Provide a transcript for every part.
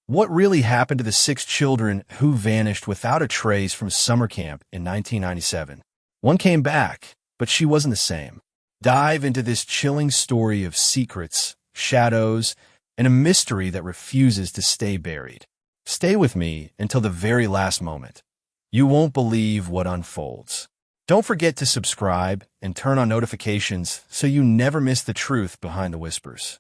What really happened to the 6 children who vanished without a trace from summer camp in 1997? One came back, but she wasn't the same. Dive into this chilling story of secrets, shadows, and a mystery that refuses to stay buried. Stay with me until the very last moment. You won't believe what unfolds. Don't forget to subscribe and turn on notifications so you never miss the truth behind the whispers.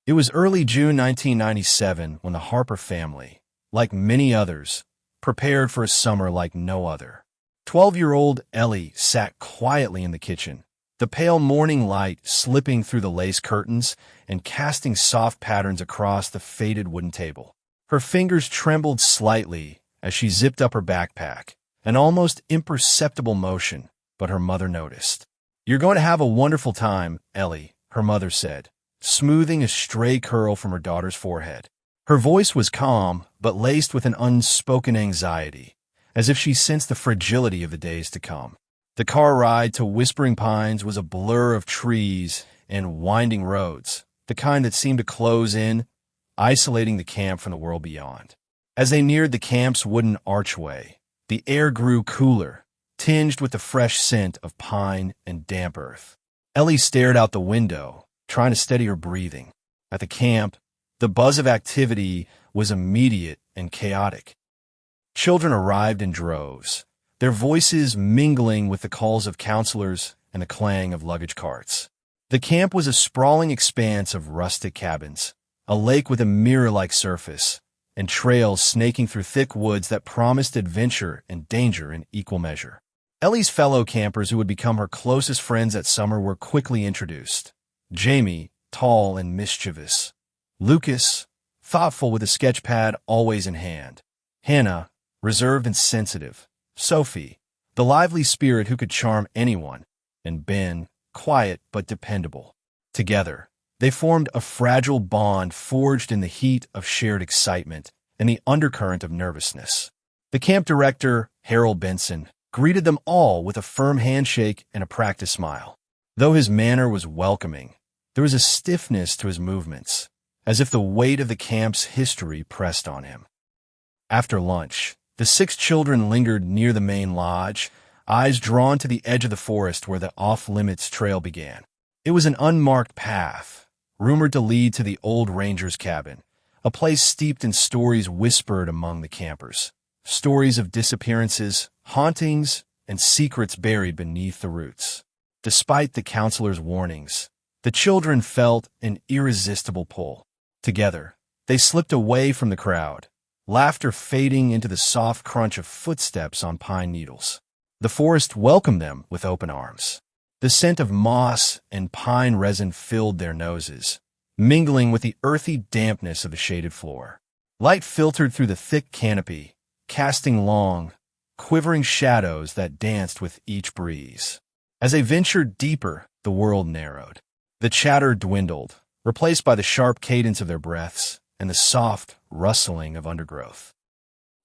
It was early June 1997 when the Harper family, like many others, prepared for a summer like no other. 12-year-old Ellie sat quietly in the kitchen, the pale morning light slipping through the lace curtains and casting soft patterns across the faded wooden table. Her fingers trembled slightly as she zipped up her backpack, an almost imperceptible motion, but her mother noticed. "You're going to have a wonderful time, Ellie," her mother said, smoothing a stray curl from her daughter's forehead. Her voice was calm, but laced with an unspoken anxiety, as if she sensed the fragility of the days to come. The car ride to Whispering Pines was a blur of trees and winding roads, the kind that seemed to close in, isolating the camp from the world beyond. As they neared the camp's wooden archway, the air grew cooler, tinged with the fresh scent of pine and damp earth. Ellie stared out the window, trying to steady her breathing. At the camp, the buzz of activity was immediate and chaotic. Children arrived in droves, their voices mingling with the calls of counselors and the clang of luggage carts. The camp was a sprawling expanse of rustic cabins, a lake with a mirror-like surface, and trails snaking through thick woods that promised adventure and danger in equal measure. Ellie's fellow campers who would become her closest friends that summer were quickly introduced. Jamie, tall and mischievous. Lucas, thoughtful with a sketch pad always in hand. Hannah, reserved and sensitive. Sophie, the lively spirit who could charm anyone. And Ben, quiet but dependable. Together, they formed a fragile bond forged in the heat of shared excitement and the undercurrent of nervousness. The camp director, Harold Benson, greeted them all with a firm handshake and a practiced smile. Though his manner was welcoming, there was a stiffness to his movements, as if the weight of the camp's history pressed on him. After lunch, the 6 children lingered near the main lodge, eyes drawn to the edge of the forest where the off-limits trail began. It was an unmarked path, rumored to lead to the old ranger's cabin, a place steeped in stories whispered among the campers. Stories of disappearances, hauntings, and secrets buried beneath the roots. Despite the counselor's warnings, the children felt an irresistible pull. Together, they slipped away from the crowd, laughter fading into the soft crunch of footsteps on pine needles. The forest welcomed them with open arms. The scent of moss and pine resin filled their noses, mingling with the earthy dampness of the shaded floor. Light filtered through the thick canopy, casting long, quivering shadows that danced with each breeze. As they ventured deeper, the world narrowed. The chatter dwindled, replaced by the sharp cadence of their breaths and the soft rustling of undergrowth.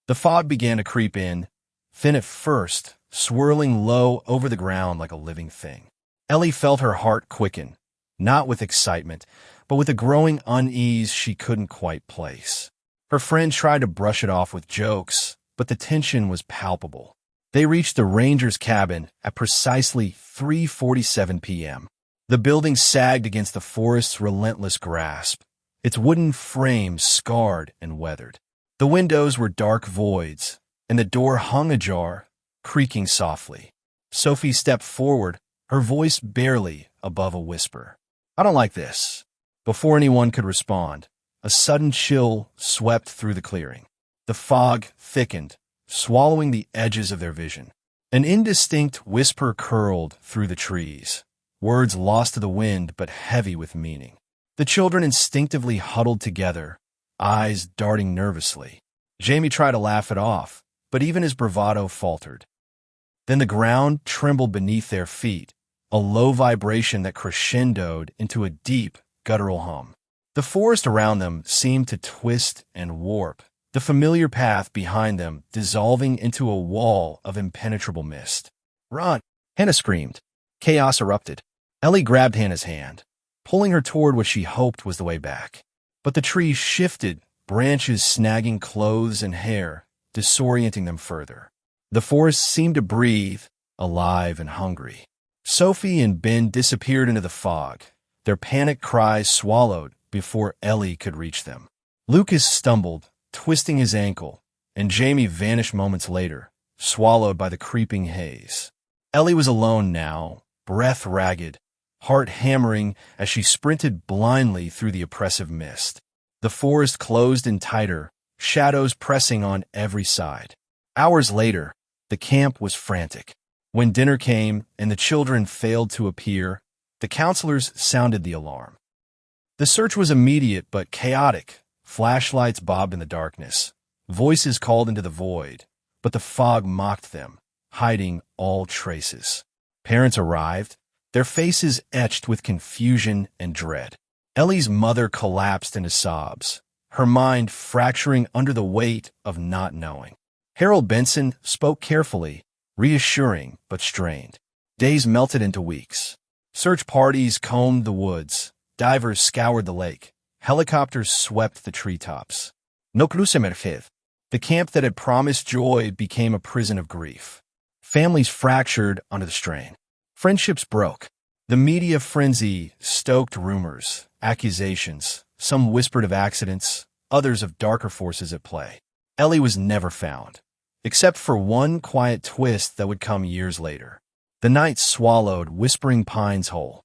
The fog began to creep in, thin at first, swirling low over the ground like a living thing. Ellie felt her heart quicken, not with excitement, but with a growing unease she couldn't quite place. Her friend tried to brush it off with jokes, but the tension was palpable. They reached the ranger's cabin at precisely 3:47 p.m. The building sagged against the forest's relentless grasp, its wooden frame scarred and weathered. The windows were dark voids, and the door hung ajar, creaking softly. Sophie stepped forward, her voice barely above a whisper. "I don't like this." Before anyone could respond, a sudden chill swept through the clearing. The fog thickened, swallowing the edges of their vision. An indistinct whisper curled through the trees, words lost to the wind but heavy with meaning. The children instinctively huddled together, eyes darting nervously. Jamie tried to laugh it off, but even his bravado faltered. Then the ground trembled beneath their feet, a low vibration that crescendoed into a deep, guttural hum. The forest around them seemed to twist and warp, the familiar path behind them dissolving into a wall of impenetrable mist. "Run!" Hannah screamed. Chaos erupted. Ellie grabbed Hannah's hand, pulling her toward what she hoped was the way back. But the trees shifted, branches snagging clothes and hair, disorienting them further. The forest seemed to breathe, alive and hungry. Sophie and Ben disappeared into the fog, their panicked cries swallowed before Ellie could reach them. Lucas stumbled, twisting his ankle, and Jamie vanished moments later, swallowed by the creeping haze. Ellie was alone now, breath ragged, heart hammering as she sprinted blindly through the oppressive mist. The forest closed in tighter, shadows pressing on every side. Hours later, the camp was frantic. When dinner came and the children failed to appear, the counselors sounded the alarm. The search was immediate but chaotic. Flashlights bobbed in the darkness. Voices called into the void, but the fog mocked them, hiding all traces. Parents arrived, their faces etched with confusion and dread. Ellie's mother collapsed into sobs, her mind fracturing under the weight of not knowing. Harold Benson spoke carefully, reassuring but strained. Days melted into weeks. Search parties combed the woods, divers scoured the lake, helicopters swept the treetops. No cruce emerged. The camp that had promised joy became a prison of grief. Families fractured under the strain. Friendships broke. The media frenzy stoked rumors, accusations. Some whispered of accidents, others of darker forces at play. Ellie was never found, except for one quiet twist that would come years later. The night swallowed Whispering Pines whole.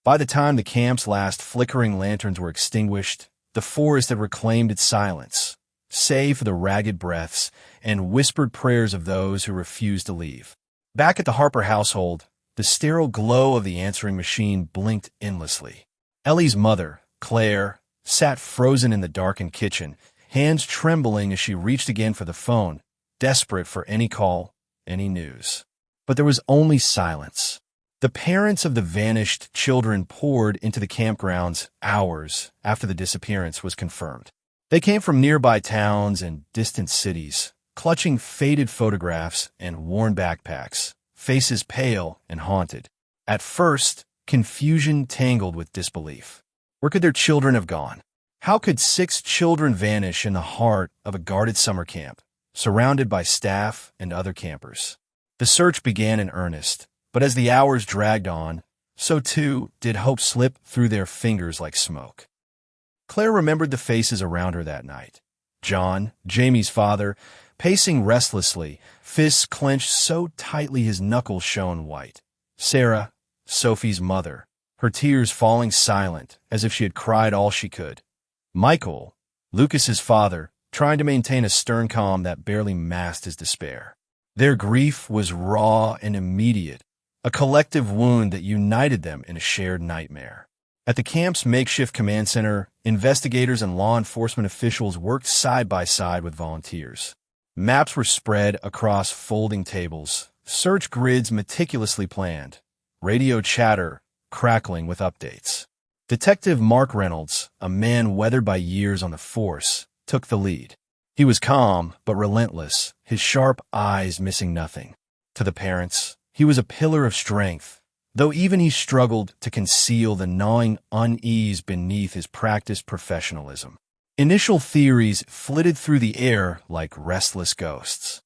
By the time the camp's last flickering lanterns were extinguished, the forest had reclaimed its silence, save for the ragged breaths and whispered prayers of those who refused to leave. Back at the Harper household, the sterile glow of the answering machine blinked endlessly. Ellie's mother, Claire, sat frozen in the darkened kitchen, hands trembling as she reached again for the phone, desperate for any call, any news. But there was only silence. The parents of the vanished children poured into the campgrounds hours after the disappearance was confirmed. They came from nearby towns and distant cities, clutching faded photographs and worn backpacks, faces pale and haunted. At first, confusion tangled with disbelief. Where could their children have gone? How could 6 children vanish in the heart of a guarded summer camp, surrounded by staff and other campers? The search began in earnest, but as the hours dragged on, so too did hope slip through their fingers like smoke. Claire remembered the faces around her that night. John, Jamie's father, pacing restlessly, fists clenched so tightly his knuckles shone white. Sarah, Sophie's mother, her tears falling silent as if she had cried all she could. Michael, Lucas's father, trying to maintain a stern calm that barely masked his despair. Their grief was raw and immediate, a collective wound that united them in a shared nightmare. At the camp's makeshift command center, investigators and law enforcement officials worked side by side with volunteers. Maps were spread across folding tables, search grids meticulously planned, radio chatter crackling with updates. Detective Mark Reynolds, a man weathered by years on the force, took the lead. He was calm but relentless, his sharp eyes missing nothing. To the parents, he was a pillar of strength, though even he struggled to conceal the gnawing unease beneath his practiced professionalism. Initial theories flitted through the air like restless ghosts.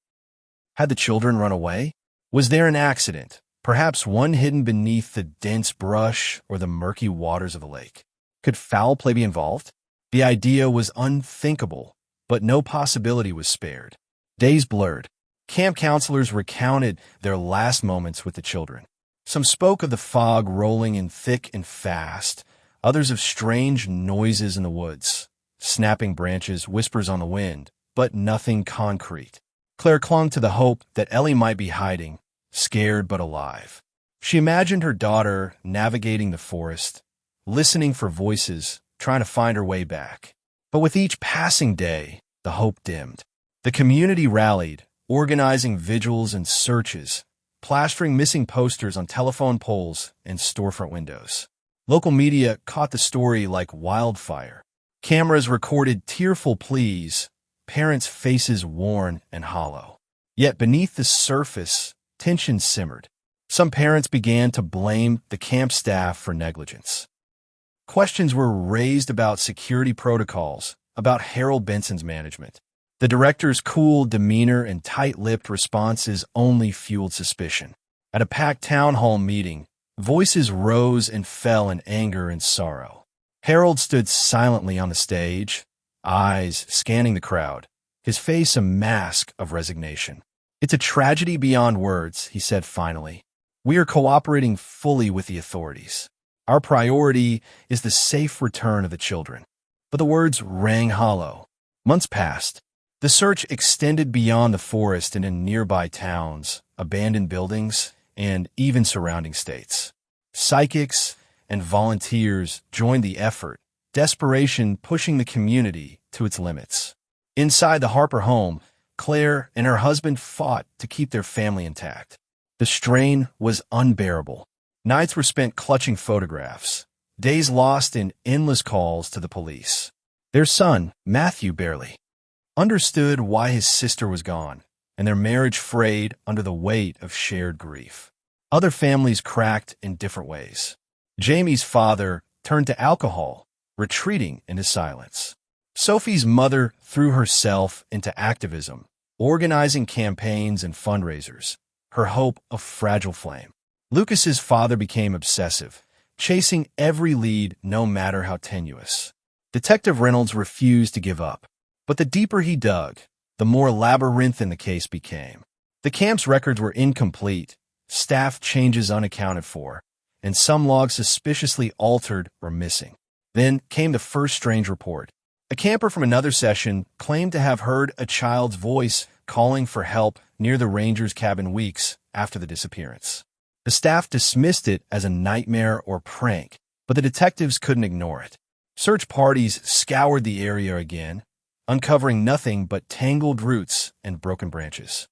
Had the children run away? Was there an accident, perhaps one hidden beneath the dense brush or the murky waters of the lake? Could foul play be involved? The idea was unthinkable, but no possibility was spared. Days blurred. Camp counselors recounted their last moments with the children. Some spoke of the fog rolling in thick and fast, others of strange noises in the woods, snapping branches, whispers on the wind, but nothing concrete. Claire clung to the hope that Ellie might be hiding, scared but alive. She imagined her daughter navigating the forest, listening for voices, trying to find her way back. But with each passing day, the hope dimmed. The community rallied, organizing vigils and searches, plastering missing posters on telephone poles and storefront windows. Local media caught the story like wildfire. Cameras recorded tearful pleas, parents' faces worn and hollow. Yet beneath the surface, tension simmered. Some parents began to blame the camp staff for negligence. Questions were raised about security protocols, about Harold Benson's management. The director's cool demeanor and tight-lipped responses only fueled suspicion. At a packed town hall meeting, voices rose and fell in anger and sorrow. Harold stood silently on the stage, eyes scanning the crowd, his face a mask of resignation. "It's a tragedy beyond words," he said finally. "We are cooperating fully with the authorities. Our priority is the safe return of the children." But the words rang hollow. Months passed. The search extended beyond the forest and in nearby towns, abandoned buildings, and even surrounding states. Psychics and volunteers joined the effort, desperation pushing the community to its limits. Inside the Harper home, Claire and her husband fought to keep their family intact. The strain was unbearable. Nights were spent clutching photographs, days lost in endless calls to the police. Their son, Matthew, barely understood why his sister was gone, and their marriage frayed under the weight of shared grief. Other families cracked in different ways. Jamie's father turned to alcohol, retreating into silence. Sophie's mother threw herself into activism, organizing campaigns and fundraisers, her hope a fragile flame. Lucas's father became obsessive, chasing every lead no matter how tenuous. Detective Reynolds refused to give up. But the deeper he dug, the more labyrinthine the case became. The camp's records were incomplete, staff changes unaccounted for, and some logs suspiciously altered or missing. Then came the first strange report. A camper from another session claimed to have heard a child's voice calling for help near the ranger's cabin weeks after the disappearance. The staff dismissed it as a nightmare or prank, but the detectives couldn't ignore it. Search parties scoured the area again, uncovering nothing but tangled roots and broken branches.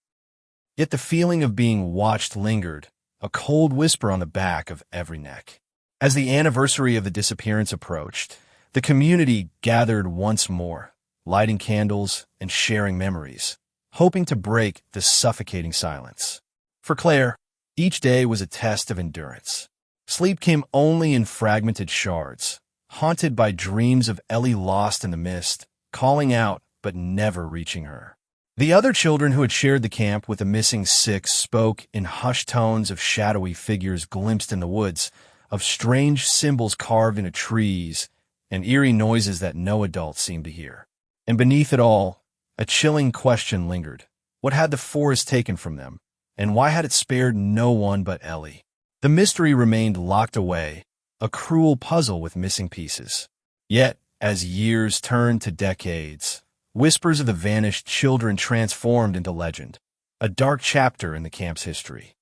Yet the feeling of being watched lingered, a cold whisper on the back of every neck. As the anniversary of the disappearance approached, the community gathered once more, lighting candles and sharing memories, hoping to break the suffocating silence. For Claire, each day was a test of endurance. Sleep came only in fragmented shards, haunted by dreams of Ellie lost in the mist, calling out but never reaching her. The other children who had shared the camp with the missing six spoke in hushed tones of shadowy figures glimpsed in the woods, of strange symbols carved into trees, and eerie noises that no adult seemed to hear. And beneath it all, a chilling question lingered. What had the forest taken from them, and why had it spared no one but Ellie? The mystery remained locked away, a cruel puzzle with missing pieces. Yet, as years turned to decades, whispers of the vanished children transformed into legend, a dark chapter in the camp's history.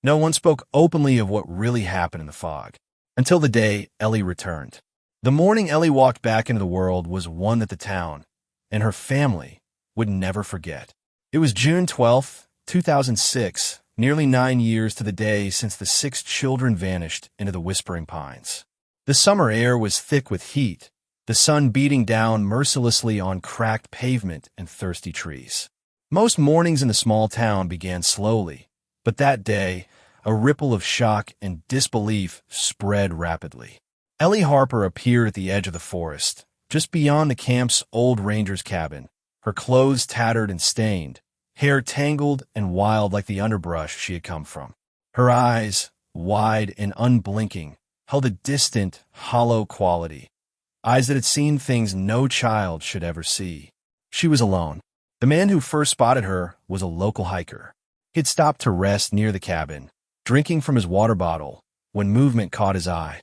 No one spoke openly of what really happened in the fog, until the day Ellie returned. The morning Ellie walked back into the world was one that the town, and her family, would never forget. It was June 12, 2006, nearly 9 years to the day since the 6 children vanished into the Whispering Pines. The summer air was thick with heat, the sun beating down mercilessly on cracked pavement and thirsty trees. Most mornings in the small town began slowly, but that day, a ripple of shock and disbelief spread rapidly. Ellie Harper appeared at the edge of the forest, just beyond the camp's old ranger's cabin, her clothes tattered and stained, hair tangled and wild like the underbrush she had come from. Her eyes, wide and unblinking, held a distant, hollow quality, eyes that had seen things no child should ever see. She was alone. The man who first spotted her was a local hiker. He had stopped to rest near the cabin, drinking from his water bottle, when movement caught his eye.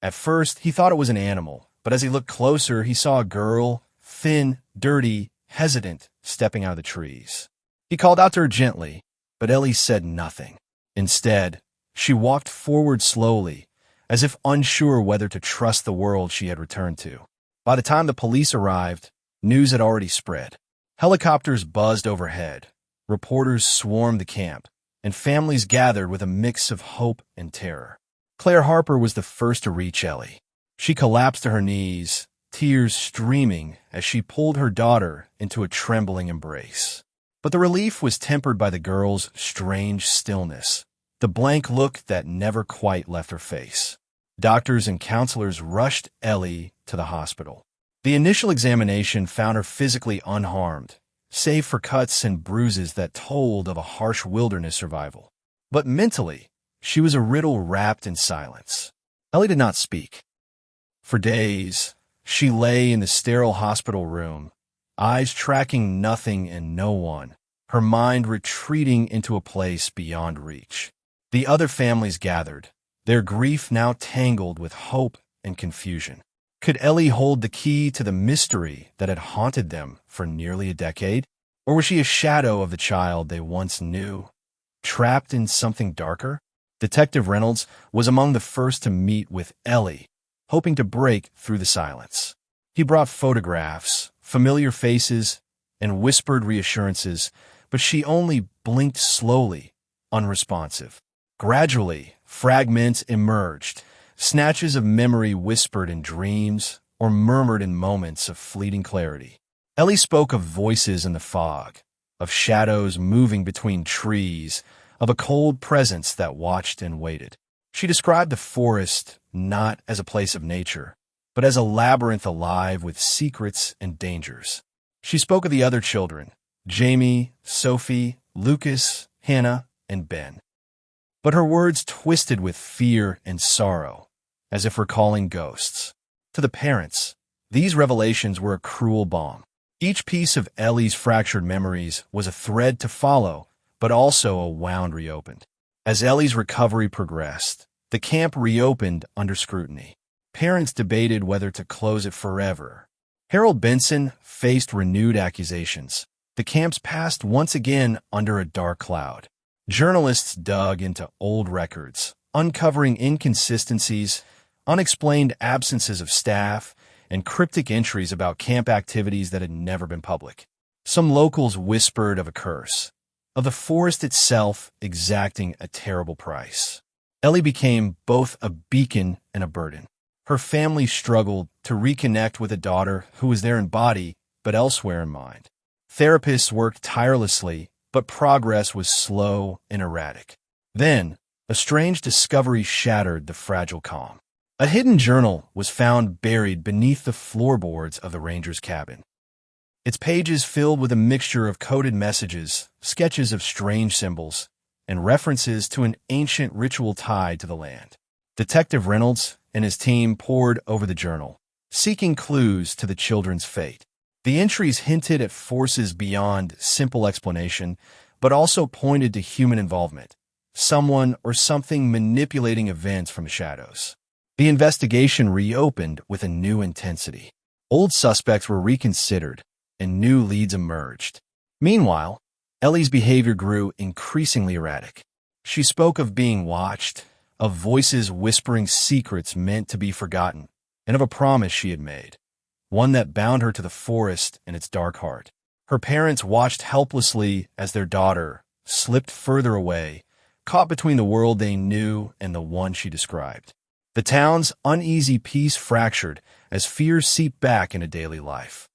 At first, he thought it was an animal, but as he looked closer, he saw a girl, thin, dirty, hesitant, stepping out of the trees. He called out to her gently, but Ellie said nothing. Instead, she walked forward slowly, as if unsure whether to trust the world she had returned to. By the time the police arrived, news had already spread. Helicopters buzzed overhead, reporters swarmed the camp, and families gathered with a mix of hope and terror. Claire Harper was the first to reach Ellie. She collapsed to her knees, tears streaming as she pulled her daughter into a trembling embrace. But the relief was tempered by the girl's strange stillness, the blank look that never quite left her face. Doctors and counselors rushed Ellie to the hospital. The initial examination found her physically unharmed, save for cuts and bruises that told of a harsh wilderness survival. But mentally, she was a riddle wrapped in silence. Ellie did not speak. For days, she lay in the sterile hospital room, eyes tracking nothing and no one, her mind retreating into a place beyond reach. The other families gathered, their grief now tangled with hope and confusion. Could Ellie hold the key to the mystery that had haunted them for nearly a decade? Or was she a shadow of the child they once knew, trapped in something darker? Detective Reynolds was among the first to meet with Ellie, hoping to break through the silence. He brought photographs, familiar faces, and whispered reassurances, but she only blinked slowly, unresponsive. Gradually, fragments emerged, snatches of memory whispered in dreams or murmured in moments of fleeting clarity. Ellie spoke of voices in the fog, of shadows moving between trees, of a cold presence that watched and waited. She described the forest not as a place of nature, but as a labyrinth alive with secrets and dangers. She spoke of the other children, Jamie, Sophie, Lucas, Hannah, and Ben. But her words twisted with fear and sorrow, as if recalling ghosts. To the parents, these revelations were a cruel balm. Each piece of Ellie's fractured memories was a thread to follow, but also a wound reopened. As Ellie's recovery progressed, the camp reopened under scrutiny. Parents debated whether to close it forever. Harold Benson faced renewed accusations. The camp's past once again under a dark cloud. Journalists dug into old records, uncovering inconsistencies, unexplained absences of staff, and cryptic entries about camp activities that had never been public. Some locals whispered of a curse, of the forest itself exacting a terrible price. Ellie became both a beacon and a burden. Her family struggled to reconnect with a daughter who was there in body, but elsewhere in mind. Therapists worked tirelessly, but progress was slow and erratic. Then, a strange discovery shattered the fragile calm. A hidden journal was found buried beneath the floorboards of the ranger's cabin. Its pages filled with a mixture of coded messages, sketches of strange symbols, and references to an ancient ritual tied to the land. Detective Reynolds and his team pored over the journal, seeking clues to the children's fate. The entries hinted at forces beyond simple explanation, but also pointed to human involvement, someone or something manipulating events from the shadows. The investigation reopened with a new intensity. Old suspects were reconsidered, and new leads emerged. Meanwhile, Ellie's behavior grew increasingly erratic. She spoke of being watched, of voices whispering secrets meant to be forgotten, and of a promise she had made, one that bound her to the forest and its dark heart. Her parents watched helplessly as their daughter slipped further away, caught between the world they knew and the one she described. The town's uneasy peace fractured as fears seeped back into daily life.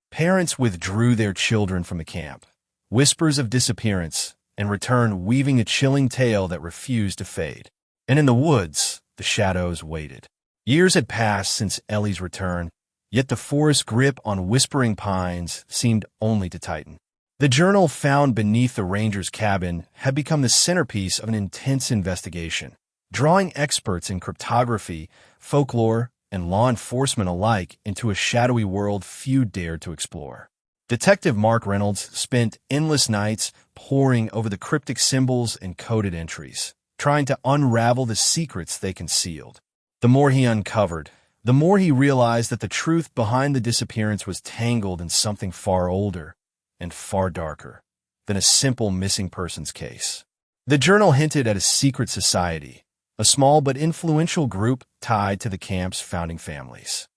Parents withdrew their children from the camp, whispers of disappearance, and returned weaving a chilling tale that refused to fade. And in the woods, the shadows waited. Years had passed since Ellie's return, yet the forest's grip on whispering pines seemed only to tighten. The journal found beneath the ranger's cabin had become the centerpiece of an intense investigation, drawing experts in cryptography, folklore, and law enforcement alike into a shadowy world few dared to explore. Detective Mark Reynolds spent endless nights poring over the cryptic symbols and coded entries, trying to unravel the secrets they concealed. The more he uncovered, the more he realized that the truth behind the disappearance was tangled in something far older and far darker than a simple missing persons case. The journal hinted at a secret society, a small but influential group tied to the camp's founding families.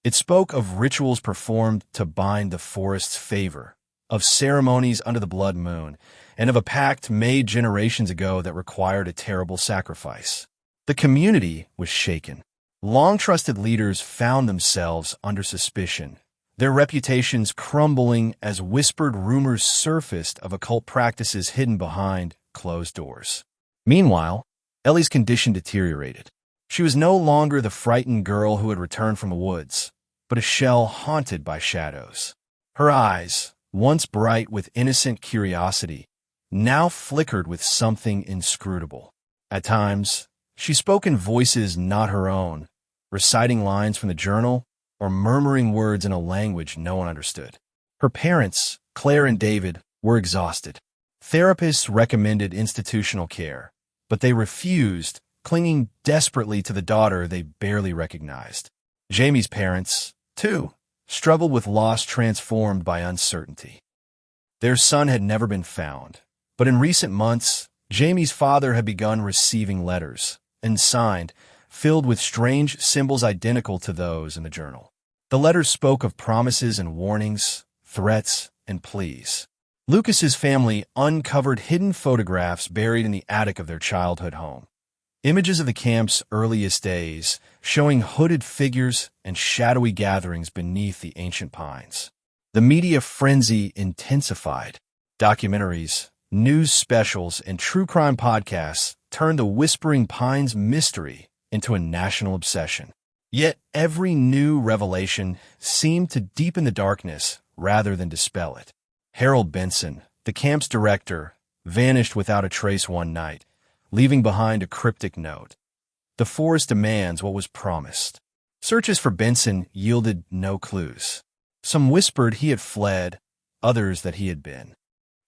It spoke of rituals performed to bind the forest's favor, of ceremonies under the blood moon, and of a pact made generations ago that required a terrible sacrifice. The community was shaken. Long-trusted leaders found themselves under suspicion, their reputations crumbling as whispered rumors surfaced of occult practices hidden behind closed doors. Meanwhile, Ellie's condition deteriorated. She was no longer the frightened girl who had returned from the woods, but a shell haunted by shadows. Her eyes, once bright with innocent curiosity, now flickered with something inscrutable. At times, she spoke in voices not her own, reciting lines from the journal or murmuring words in a language no one understood. Her parents, Claire and David, were exhausted. Therapists recommended institutional care, but they refused, clinging desperately to the daughter they barely recognized. Jamie's parents, too, struggled with loss transformed by uncertainty. Their son had never been found, but in recent months, Jamie's father had begun receiving letters, unsigned, filled with strange symbols identical to those in the journal. The letters spoke of promises and warnings, threats and pleas. Lucas's family uncovered hidden photographs buried in the attic of their childhood home. Images of the camp's earliest days, showing hooded figures and shadowy gatherings beneath the ancient pines. The media frenzy intensified. Documentaries, news specials, and true crime podcasts turned the Whispering Pines mystery into a national obsession. Yet every new revelation seemed to deepen the darkness rather than dispel it. Harold Benson, the camp's director, vanished without a trace one night, leaving behind a cryptic note. The forest demands what was promised. Searches for Benson yielded no clues. Some whispered he had fled, others that he had been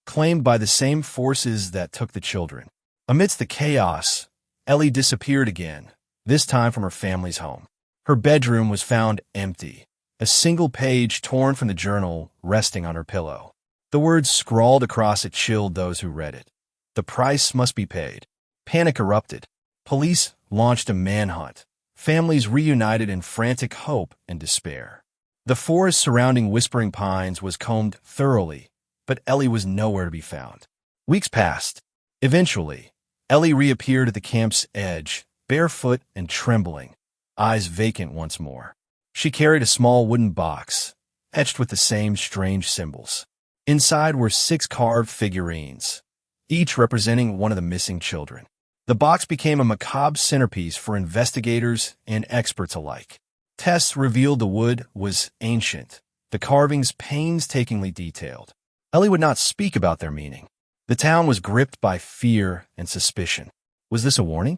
claimed by the same forces that took the children. Amidst the chaos, Ellie disappeared again, this time from her family's home. Her bedroom was found empty, a single page torn from the journal resting on her pillow. The words scrawled across it chilled those who read it. The price must be paid. Panic erupted. Police launched a manhunt. Families reunited in frantic hope and despair. The forest surrounding Whispering Pines was combed thoroughly, but Ellie was nowhere to be found. Weeks passed. Eventually, Ellie reappeared at the camp's edge, barefoot and trembling, eyes vacant once more. She carried a small wooden box, etched with the same strange symbols. Inside were 6 carved figurines, each representing one of the missing children. The box became a macabre centerpiece for investigators and experts alike. Tests revealed the wood was ancient, the carvings painstakingly detailed. Ellie would not speak about their meaning. The town was gripped by fear and suspicion. Was this a warning?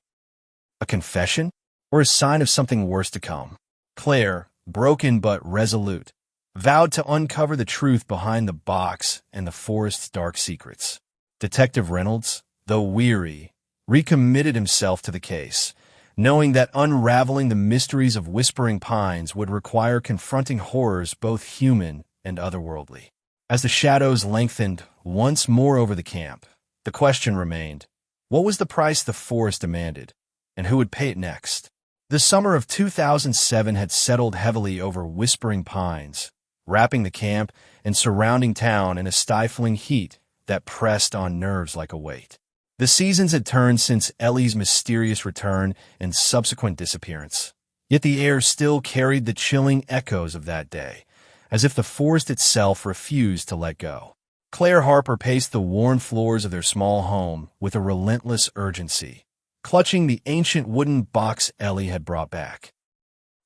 A confession? Or a sign of something worse to come? Claire, broken but resolute, vowed to uncover the truth behind the box and the forest's dark secrets. Detective Reynolds, though weary, recommitted himself to the case, knowing that unraveling the mysteries of Whispering Pines would require confronting horrors both human and otherworldly. As the shadows lengthened once more over the camp, the question remained, what was the price the forest demanded, and who would pay it next? The summer of 2007 had settled heavily over Whispering Pines, wrapping the camp and surrounding town in a stifling heat that pressed on nerves like a weight. The seasons had turned since Ellie's mysterious return and subsequent disappearance, yet the air still carried the chilling echoes of that day, as if the forest itself refused to let go. Claire Harper paced the worn floors of their small home with a relentless urgency, clutching the ancient wooden box Ellie had brought back.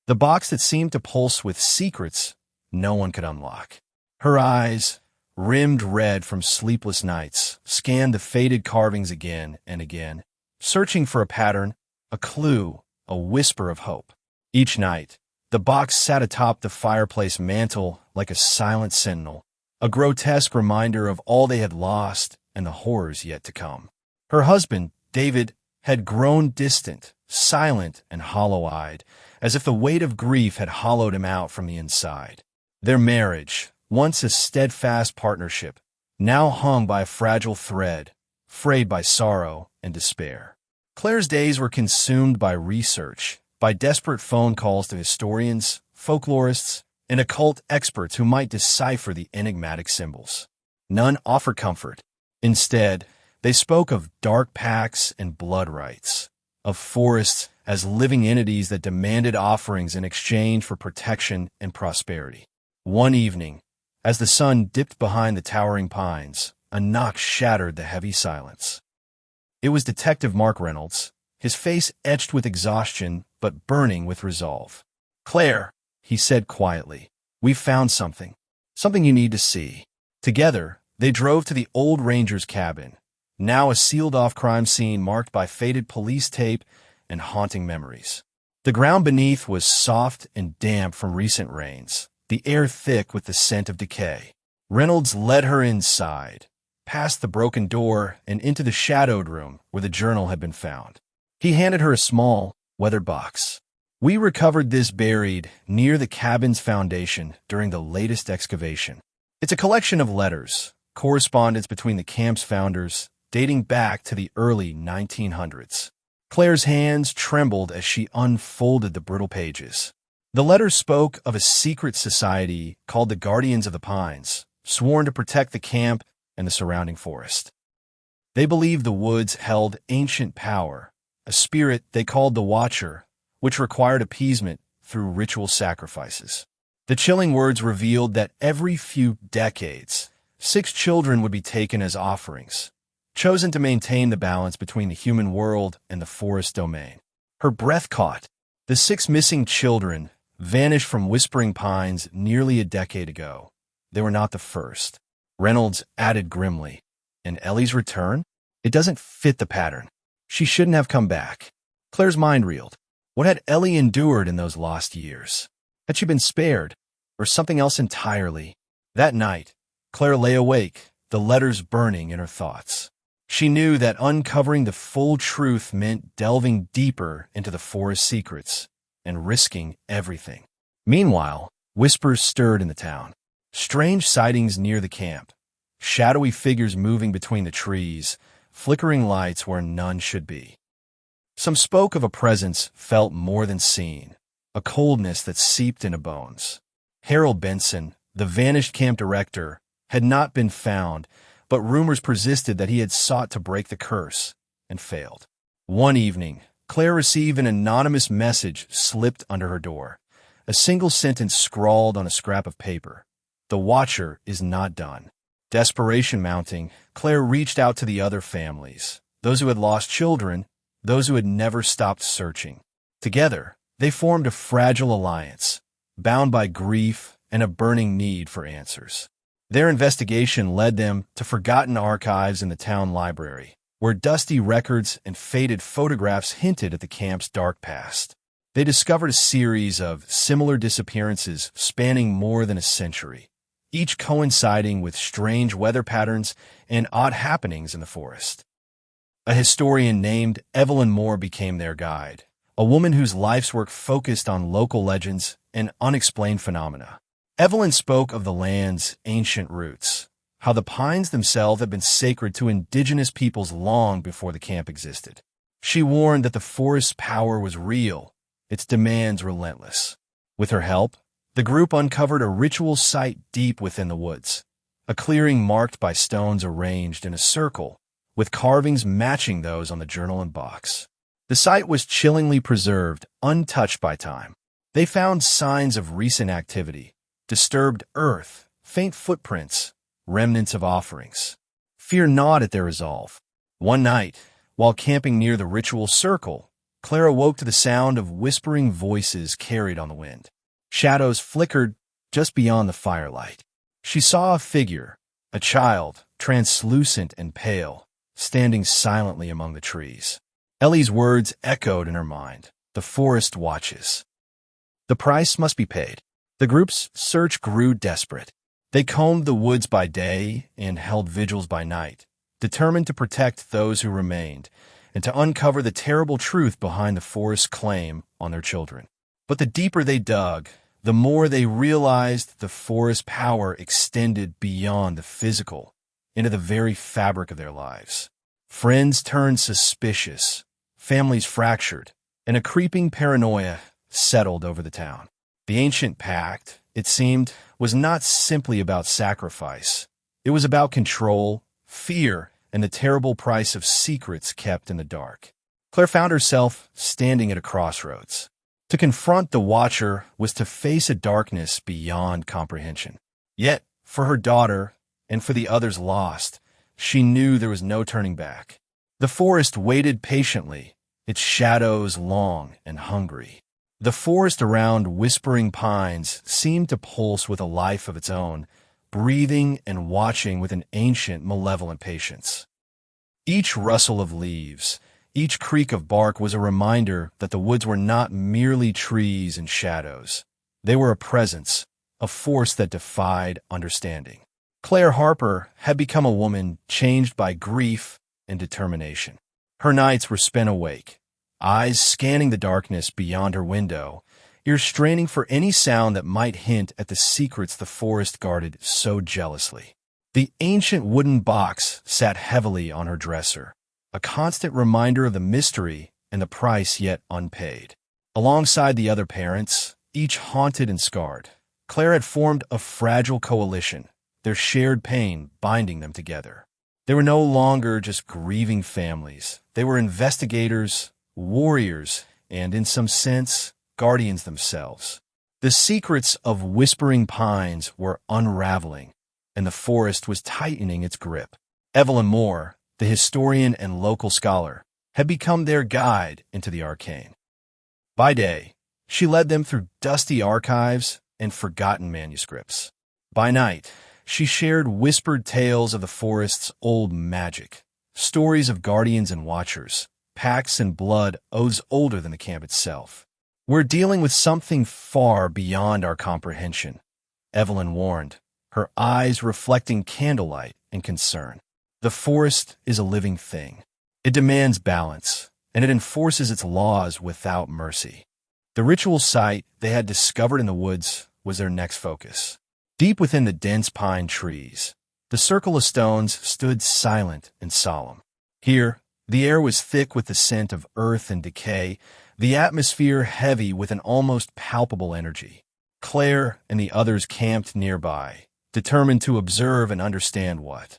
The box that seemed to pulse with secrets no one could unlock. Her eyes, rimmed red from sleepless nights, scanned the faded carvings again and again, searching for a pattern, a clue, a whisper of hope. Each night, the box sat atop the fireplace mantel like a silent sentinel, a grotesque reminder of all they had lost and the horrors yet to come. Her husband, David, had grown distant, silent and hollow-eyed, as if the weight of grief had hollowed him out from the inside. Their marriage, once a steadfast partnership, now hung by a fragile thread, frayed by sorrow and despair. Claire's days were consumed by research, by desperate phone calls to historians, folklorists, and occult experts who might decipher the enigmatic symbols. None offered comfort. Instead, they spoke of dark pacts and blood rites, of forests as living entities that demanded offerings in exchange for protection and prosperity. One evening, as the sun dipped behind the towering pines, a knock shattered the heavy silence. It was Detective Mark Reynolds, his face etched with exhaustion but burning with resolve. "Claire," he said quietly. "We've found something. Something you need to see." Together, they drove to the old ranger's cabin, now a sealed-off crime scene marked by faded police tape and haunting memories. The ground beneath was soft and damp from recent rains, the air thick with the scent of decay. Reynolds led her inside, past the broken door and into the shadowed room where the journal had been found. He handed her a small, weathered box. "We recovered this buried near the cabin's foundation during the latest excavation. It's a collection of letters, correspondence between the camp's founders, dating back to the early 1900s. Claire's hands trembled as she unfolded the brittle pages. The letters spoke of a secret society called the Guardians of the Pines, sworn to protect the camp and the surrounding forest. They believed the woods held ancient power, a spirit they called the Watcher, which required appeasement through ritual sacrifices. The chilling words revealed that every few decades, 6 children would be taken as offerings, chosen to maintain the balance between the human world and the forest domain. Her breath caught. The 6 missing children vanished from Whispering Pines nearly a decade ago. They were not the first. Reynolds added grimly. And Ellie's return? It doesn't fit the pattern. She shouldn't have come back. Claire's mind reeled. What had Ellie endured in those lost years? Had she been spared, or something else entirely? That night, Claire lay awake, the letters burning in her thoughts. She knew that uncovering the full truth meant delving deeper into the forest secrets and risking everything. Meanwhile, whispers stirred in the town. Strange sightings near the camp, shadowy figures moving between the trees, flickering lights where none should be. Some spoke of a presence felt more than seen, a coldness that seeped into bones. Harold Benson, the vanished camp director, had not been found, but rumors persisted that he had sought to break the curse and failed. One evening, Claire received an anonymous message slipped under her door, a single sentence scrawled on a scrap of paper. "The Watcher is not done." Desperation mounting, Claire reached out to the other families, those who had lost children, those who had never stopped searching. Together, they formed a fragile alliance, bound by grief and a burning need for answers. Their investigation led them to forgotten archives in the town library, where dusty records and faded photographs hinted at the camp's dark past. They discovered a series of similar disappearances spanning more than a century, each coinciding with strange weather patterns and odd happenings in the forest. A historian named Evelyn Moore became their guide, a woman whose life's work focused on local legends and unexplained phenomena. Evelyn spoke of the land's ancient roots, how the pines themselves had been sacred to indigenous peoples long before the camp existed. She warned that the forest's power was real, its demands relentless. With her help, the group uncovered a ritual site deep within the woods, a clearing marked by stones arranged in a circle, with carvings matching those on the journal and box. The site was chillingly preserved, untouched by time. They found signs of recent activity, disturbed earth, faint footprints, remnants of offerings. Fear gnawed at their resolve. One night, while camping near the ritual circle, Claire awoke to the sound of whispering voices carried on the wind. Shadows flickered just beyond the firelight. She saw a figure, a child, translucent and pale, standing silently among the trees. Ellie's words echoed in her mind. The forest watches. The price must be paid. The group's search grew desperate. They combed the woods by day and held vigils by night, determined to protect those who remained and to uncover the terrible truth behind the forest's claim on their children. But the deeper they dug, the more they realized the forest's power extended beyond the physical, into the very fabric of their lives. Friends turned suspicious, families fractured, and a creeping paranoia settled over the town. The ancient pact, it seemed, was not simply about sacrifice. It was about control, fear, and the terrible price of secrets kept in the dark. Claire found herself standing at a crossroads. To confront the Watcher was to face a darkness beyond comprehension. Yet, for her daughter, and for the others lost, she knew there was no turning back. The forest waited patiently, its shadows long and hungry. The forest around Whispering Pines seemed to pulse with a life of its own, breathing and watching with an ancient, malevolent patience. Each rustle of leaves, each creak of bark was a reminder that the woods were not merely trees and shadows. They were a presence, a force that defied understanding. Claire Harper had become a woman changed by grief and determination. Her nights were spent awake, eyes scanning the darkness beyond her window, ears straining for any sound that might hint at the secrets the forest guarded so jealously. The ancient wooden box sat heavily on her dresser, a constant reminder of the mystery and the price yet unpaid. Alongside the other parents, each haunted and scarred, Claire had formed a fragile coalition, their shared pain binding them together. They were no longer just grieving families. They were investigators, warriors, and in some sense, guardians themselves. The secrets of Whispering Pines were unraveling, and the forest was tightening its grip. Evelyn Moore, the historian and local scholar, had become their guide into the arcane. By day, she led them through dusty archives and forgotten manuscripts. By night, she shared whispered tales of the forest's old magic, stories of guardians and watchers, pacts and blood oaths older than the camp itself. "We're dealing with something far beyond our comprehension," Evelyn warned, her eyes reflecting candlelight and concern. "The forest is a living thing. It demands balance, and it enforces its laws without mercy." The ritual site they had discovered in the woods was their next focus. Deep within the dense pine trees, the circle of stones stood silent and solemn. Here, the air was thick with the scent of earth and decay, the atmosphere heavy with an almost palpable energy. Claire and the others camped nearby, determined to observe and understand what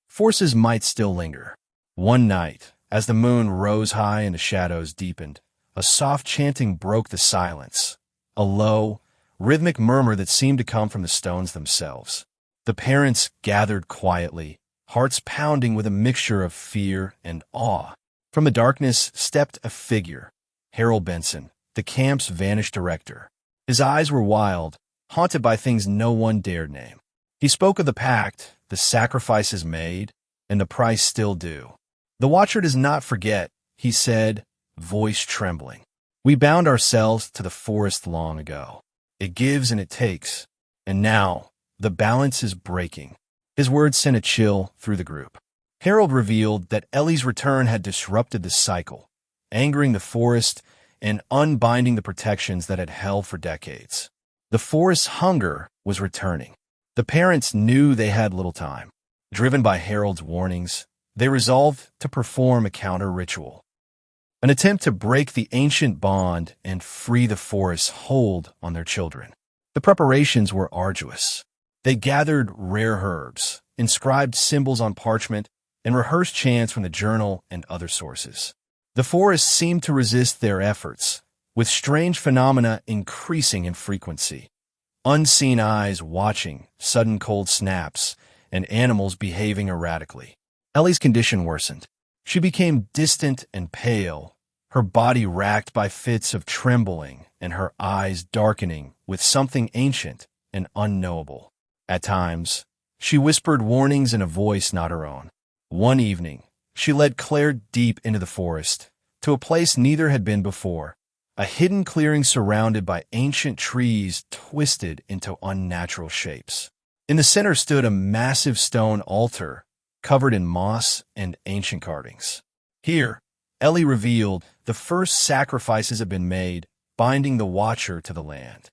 forces might still linger. One night, as the moon rose high and the shadows deepened, a soft chanting broke the silence, a low, rhythmic murmur that seemed to come from the stones themselves. The parents gathered quietly, hearts pounding with a mixture of fear and awe. From the darkness stepped a figure, Harold Benson, the camp's vanished director. His eyes were wild, haunted by things no one dared name. He spoke of the pact, the sacrifices made, and the price still due. "The Watcher does not forget," he said, voice trembling. "We bound ourselves to the forest long ago. It gives and it takes, and now the balance is breaking." His words sent a chill through the group. Harold revealed that Ellie's return had disrupted the cycle, angering the forest and unbinding the protections that had held for decades. The forest's hunger was returning. The parents knew they had little time. Driven by Harold's warnings, they resolved to perform a counter-ritual, an attempt to break the ancient bond and free the forest's hold on their children. The preparations were arduous. They gathered rare herbs, inscribed symbols on parchment, and rehearsed chants from the journal and other sources. The forest seemed to resist their efforts, with strange phenomena increasing in frequency. Unseen eyes watching, sudden cold snaps, and animals behaving erratically. Ellie's condition worsened. She became distant and pale, her body racked by fits of trembling and her eyes darkening with something ancient and unknowable. At times, she whispered warnings in a voice not her own. One evening, she led Claire deep into the forest, to a place neither had been before, a hidden clearing surrounded by ancient trees twisted into unnatural shapes. In the center stood a massive stone altar, covered in moss and ancient carvings. Here, Ellie revealed the first sacrifices had been made, binding the Watcher to the land.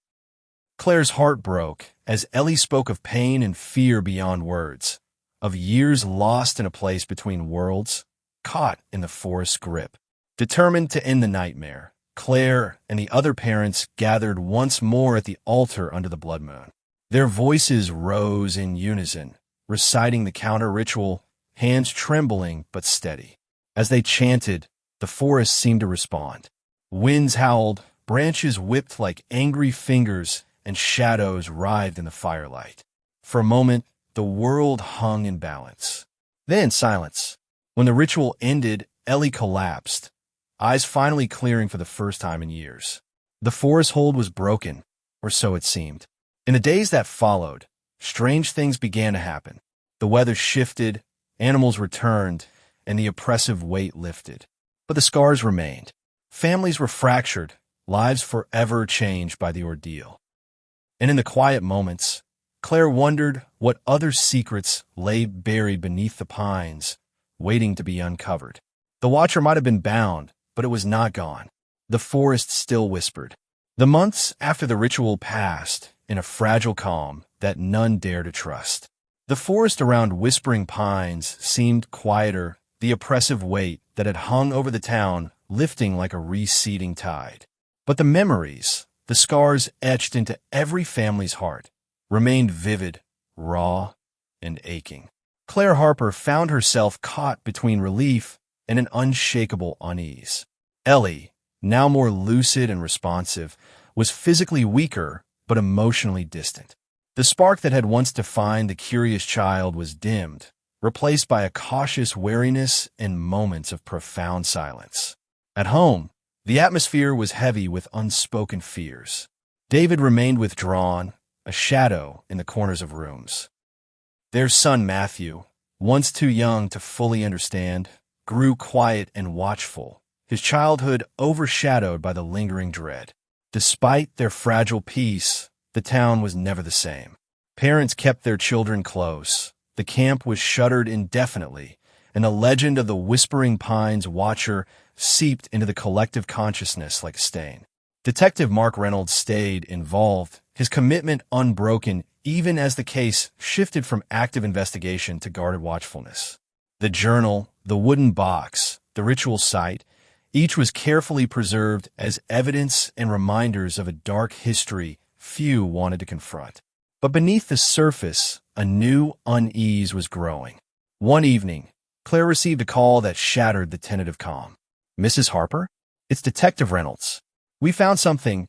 Claire's heart broke as Ellie spoke of pain and fear beyond words, of years lost in a place between worlds, caught in the forest's grip. Determined to end the nightmare, Claire and the other parents gathered once more at the altar under the blood moon. Their voices rose in unison, reciting the counter-ritual, hands trembling but steady. As they chanted, the forest seemed to respond. Winds howled, branches whipped like angry fingers, and shadows writhed in the firelight. For a moment, the world hung in balance. Then silence. When the ritual ended, Ellie collapsed, eyes finally clearing for the first time in years. The forest hold was broken, or so it seemed. In the days that followed, strange things began to happen. The weather shifted, animals returned, and the oppressive weight lifted. But the scars remained. Families were fractured, lives forever changed by the ordeal. And in the quiet moments, Claire wondered what other secrets lay buried beneath the pines, waiting to be uncovered. The watcher might have been bound, but it was not gone. The forest still whispered. The months after the ritual passed in a fragile calm that none dared to trust. The forest around Whispering Pines seemed quieter, the oppressive weight that had hung over the town lifting like a receding tide. But the memories, the scars etched into every family's heart, remained vivid, raw, and aching. Claire Harper found herself caught between relief and an unshakable unease. Ellie, now more lucid and responsive, was physically weaker but emotionally distant. The spark that had once defined the curious child was dimmed, replaced by a cautious wariness and moments of profound silence. At home, the atmosphere was heavy with unspoken fears. David remained withdrawn, a shadow in the corners of rooms. Their son Matthew, once too young to fully understand, grew quiet and watchful, his childhood overshadowed by the lingering dread. Despite their fragile peace, the town was never the same. Parents kept their children close. The camp was shuttered indefinitely, and the legend of the Whispering Pines watcher seeped into the collective consciousness like a stain. Detective Mark Reynolds stayed involved, his commitment unbroken even as the case shifted from active investigation to guarded watchfulness. The journal, the wooden box, the ritual site, each was carefully preserved as evidence and reminders of a dark history few wanted to confront. But beneath the surface, a new unease was growing. One evening, Claire received a call that shattered the tentative calm. "Mrs. Harper? It's Detective Reynolds. We found something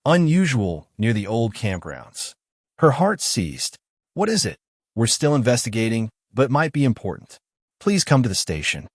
unusual near the old campgrounds." Her heart seized. "What is it?" "We're still investigating, but it might be important. Please come to the station."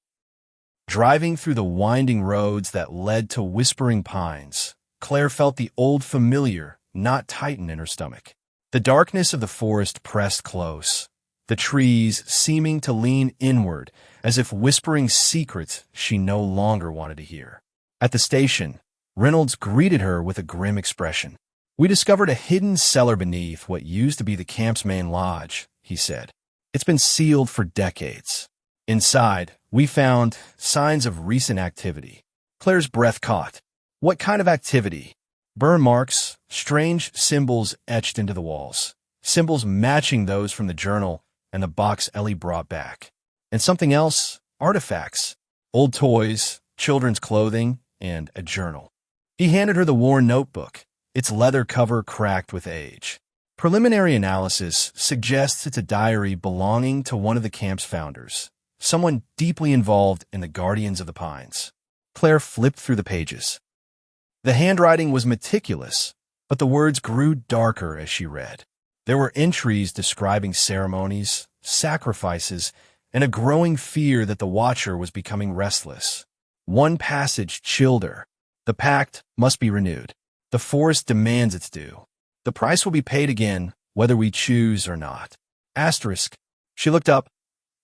Driving through the winding roads that led to Whispering Pines, Claire felt the old familiar knot tighten in her stomach. The darkness of the forest pressed close, the trees seeming to lean inward as if whispering secrets she no longer wanted to hear. At the station, Reynolds greeted her with a grim expression. "We discovered a hidden cellar beneath what used to be the camp's main lodge," he said. "It's been sealed for decades. Inside, we found signs of recent activity." Claire's breath caught. "What kind of activity?" "Burn marks, strange symbols etched into the walls, symbols matching those from the journal and the box Ellie brought back. And something else, artifacts, old toys, children's clothing, and a journal." He handed her the worn notebook, its leather cover cracked with age. "Preliminary analysis suggests it's a diary belonging to one of the camp's founders, someone deeply involved in the Guardians of the Pines." Claire flipped through the pages. The handwriting was meticulous, but the words grew darker as she read. There were entries describing ceremonies, sacrifices, and a growing fear that the watcher was becoming restless. One passage chilled her. "The pact must be renewed. The forest demands its due. The price will be paid again, whether we choose or not." Asterisk. She looked up,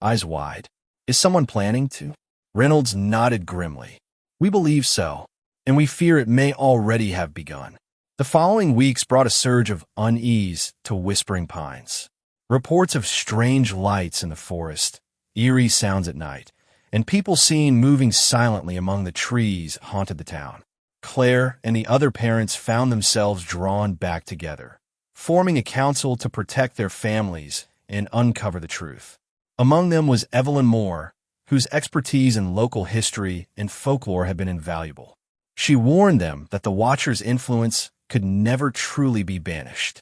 eyes wide. "Is someone planning to?" Reynolds nodded grimly. "We believe so, and we fear it may already have begun." The following weeks brought a surge of unease to Whispering Pines. Reports of strange lights in the forest, eerie sounds at night, and people seen moving silently among the trees haunted the town. Claire and the other parents found themselves drawn back together, forming a council to protect their families and uncover the truth. Among them was Evelyn Moore, whose expertise in local history and folklore had been invaluable. She warned them that the Watcher's influence could never truly be banished,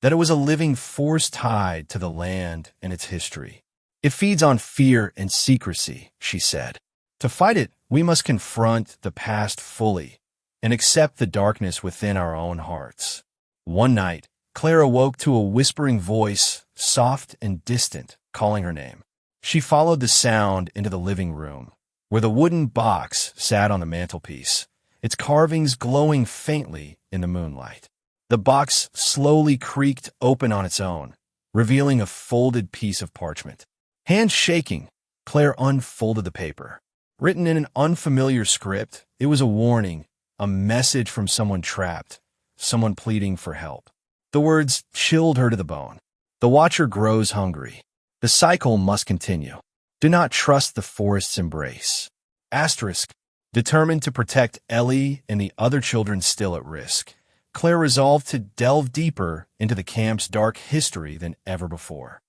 that it was a living force tied to the land and its history. "It feeds on fear and secrecy," she said. "To fight it, we must confront the past fully and accept the darkness within our own hearts." One night, Claire awoke to a whispering voice, soft and distant, calling her name. She followed the sound into the living room, where the wooden box sat on the mantelpiece, its carvings glowing faintly in the moonlight. The box slowly creaked open on its own, revealing a folded piece of parchment. Hands shaking, Claire unfolded the paper. Written in an unfamiliar script, it was a warning, a message from someone trapped, someone pleading for help. The words chilled her to the bone. The watcher grows hungry. The cycle must continue. Do not trust the forest's embrace. Asterisk. Determined to protect Ellie and the other children still at risk, Claire resolved to delve deeper into the camp's dark history than ever before.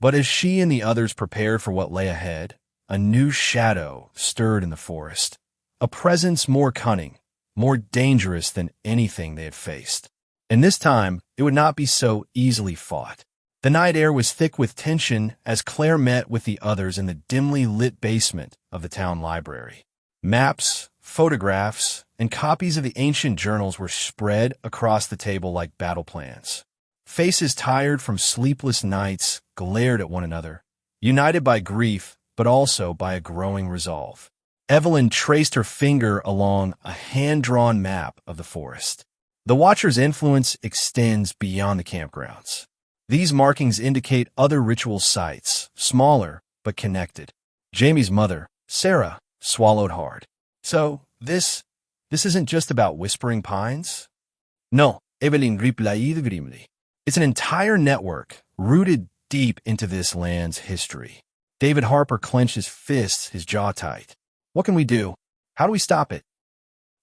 But as she and the others prepared for what lay ahead, a new shadow stirred in the forest, a presence more cunning, more dangerous than anything they had faced. And this time, it would not be so easily fought. The night air was thick with tension as Claire met with the others in the dimly lit basement of the town library. Maps, photographs, and copies of the ancient journals were spread across the table like battle plans. Faces tired from sleepless nights glared at one another, united by grief but also by a growing resolve. Evelyn traced her finger along a hand-drawn map of the forest. The Watcher's influence extends beyond the campgrounds. These markings indicate other ritual sites, smaller but connected. Jamie's mother, Sarah, swallowed hard. So, this isn't just about whispering pines? No, Evelyn replied grimly. It's an entire network rooted deep into this land's history. David Harper clenched his fists, his jaw tight. What can we do? How do we stop it?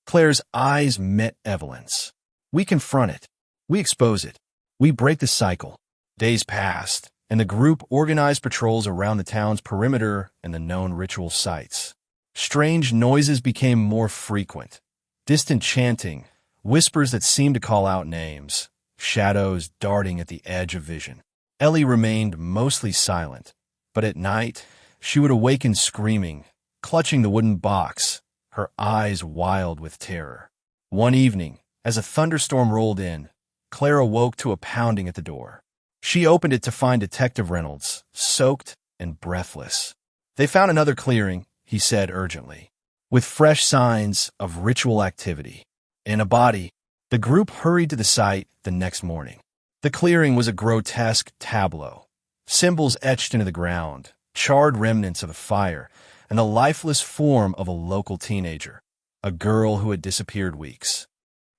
Claire's eyes met Evelyn's. We confront it. We expose it. We break the cycle. Days passed, and the group organized patrols around the town's perimeter and the known ritual sites. Strange noises became more frequent. Distant chanting, whispers that seemed to call out names, shadows darting at the edge of vision. Ellie remained mostly silent, but at night, she would awaken screaming, clutching the wooden box, her eyes wild with terror. One evening, as a thunderstorm rolled in, Claire awoke to a pounding at the door. She opened it to find Detective Reynolds, soaked and breathless. They found another clearing, he said urgently, with fresh signs of ritual activity. In a body, the group hurried to the site the next morning. The clearing was a grotesque tableau, symbols etched into the ground, charred remnants of a fire, and the lifeless form of a local teenager, a girl who had disappeared weeks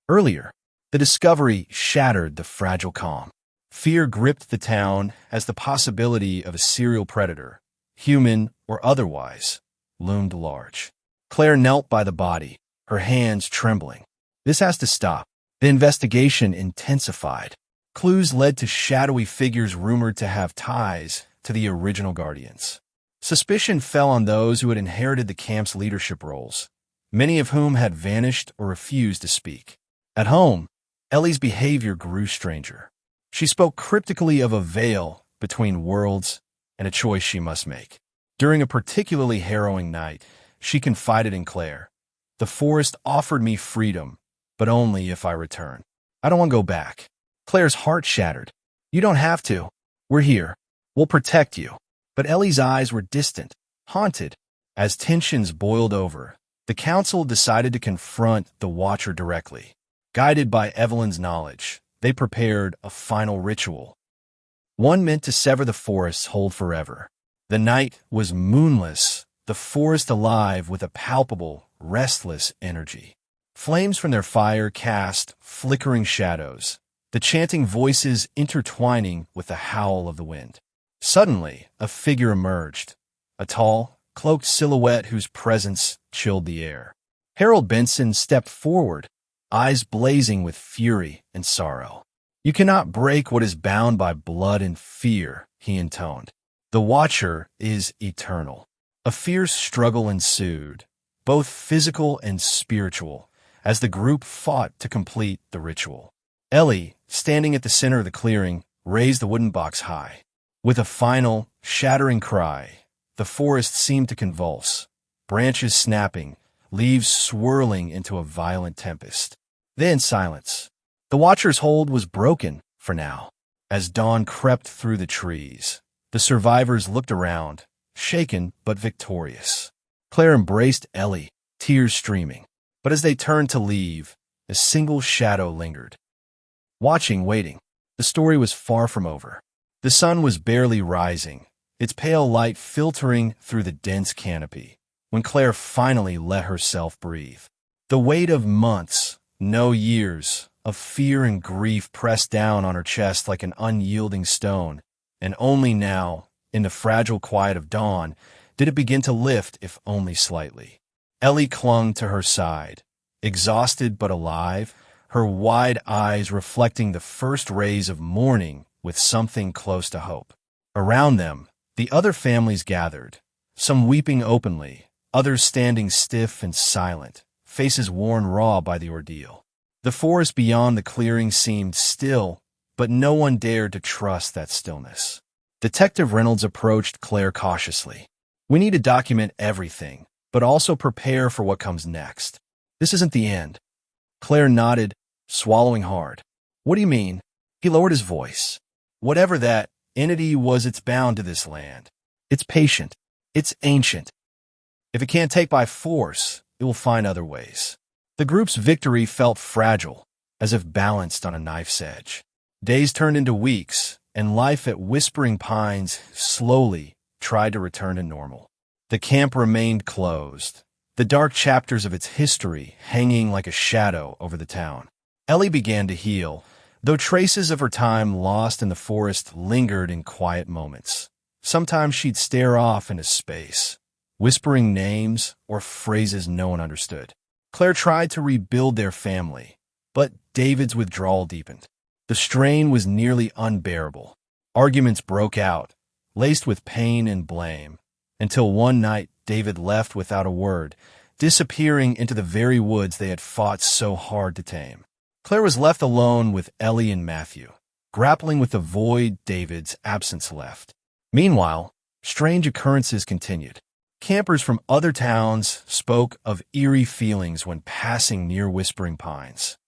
earlier. The discovery shattered the fragile calm. Fear gripped the town as the possibility of a serial predator, human or otherwise, loomed large. Claire knelt by the body, her hands trembling. This has to stop. The investigation intensified. Clues led to shadowy figures rumored to have ties to the original guardians. Suspicion fell on those who had inherited the camp's leadership roles, many of whom had vanished or refused to speak. At home, Ellie's behavior grew stranger. She spoke cryptically of a veil between worlds and a choice she must make. During a particularly harrowing night, she confided in Claire. The forest offered me freedom, but only if I return. I don't want to go back. Claire's heart shattered. You don't have to. We're here. We'll protect you. But Ellie's eyes were distant, haunted. As tensions boiled over, the council decided to confront the Watcher directly. Guided by Evelyn's knowledge, they prepared a final ritual, one meant to sever the forest's hold forever. The night was moonless, the forest alive with a palpable, restless energy. Flames from their fire cast flickering shadows, the chanting voices intertwining with the howl of the wind. Suddenly, a figure emerged, a tall, cloaked silhouette whose presence chilled the air. Harold Benson stepped forward, eyes blazing with fury and sorrow. You cannot break what is bound by blood and fear, he intoned. The Watcher is eternal. A fierce struggle ensued, both physical and spiritual, as the group fought to complete the ritual. Ellie, standing at the center of the clearing, raised the wooden box high. With a final, shattering cry, the forest seemed to convulse, branches snapping, leaves swirling into a violent tempest. Then silence. The Watcher's hold was broken, for now. As dawn crept through the trees, the survivors looked around, shaken but victorious. Claire embraced Ellie, tears streaming. But as they turned to leave, a single shadow lingered. Watching, waiting. The story was far from over. The sun was barely rising, its pale light filtering through the dense canopy, when Claire finally let herself breathe. The weight of months, no years, of fear and grief pressed down on her chest like an unyielding stone, and only now, in the fragile quiet of dawn, did it begin to lift, if only slightly. Ellie clung to her side, exhausted but alive, her wide eyes reflecting the first rays of morning with something close to hope. Around them, the other families gathered, some weeping openly, others standing stiff and silent, faces worn raw by the ordeal. The forest beyond the clearing seemed still, but no one dared to trust that stillness. Detective Reynolds approached Claire cautiously. "We need to document everything, but also prepare for what comes next. This isn't the end." Claire nodded, swallowing hard. "What do you mean?" He lowered his voice. "Whatever that entity was, it's bound to this land. It's patient. It's ancient. If it can't take by force, it will find other ways." The group's victory felt fragile, as if balanced on a knife's edge. Days turned into weeks, and life at Whispering Pines slowly tried to return to normal. The camp remained closed, the dark chapters of its history hanging like a shadow over the town. Ellie began to heal, though traces of her time lost in the forest lingered in quiet moments. Sometimes she'd stare off into space, whispering names or phrases no one understood. Claire tried to rebuild their family, but David's withdrawal deepened. The strain was nearly unbearable. Arguments broke out, laced with pain and blame, until one night David left without a word, disappearing into the very woods they had fought so hard to tame. Claire was left alone with Ellie and Matthew, grappling with the void David's absence left. Meanwhile, strange occurrences continued. Campers from other towns spoke of eerie feelings when passing near Whispering Pines.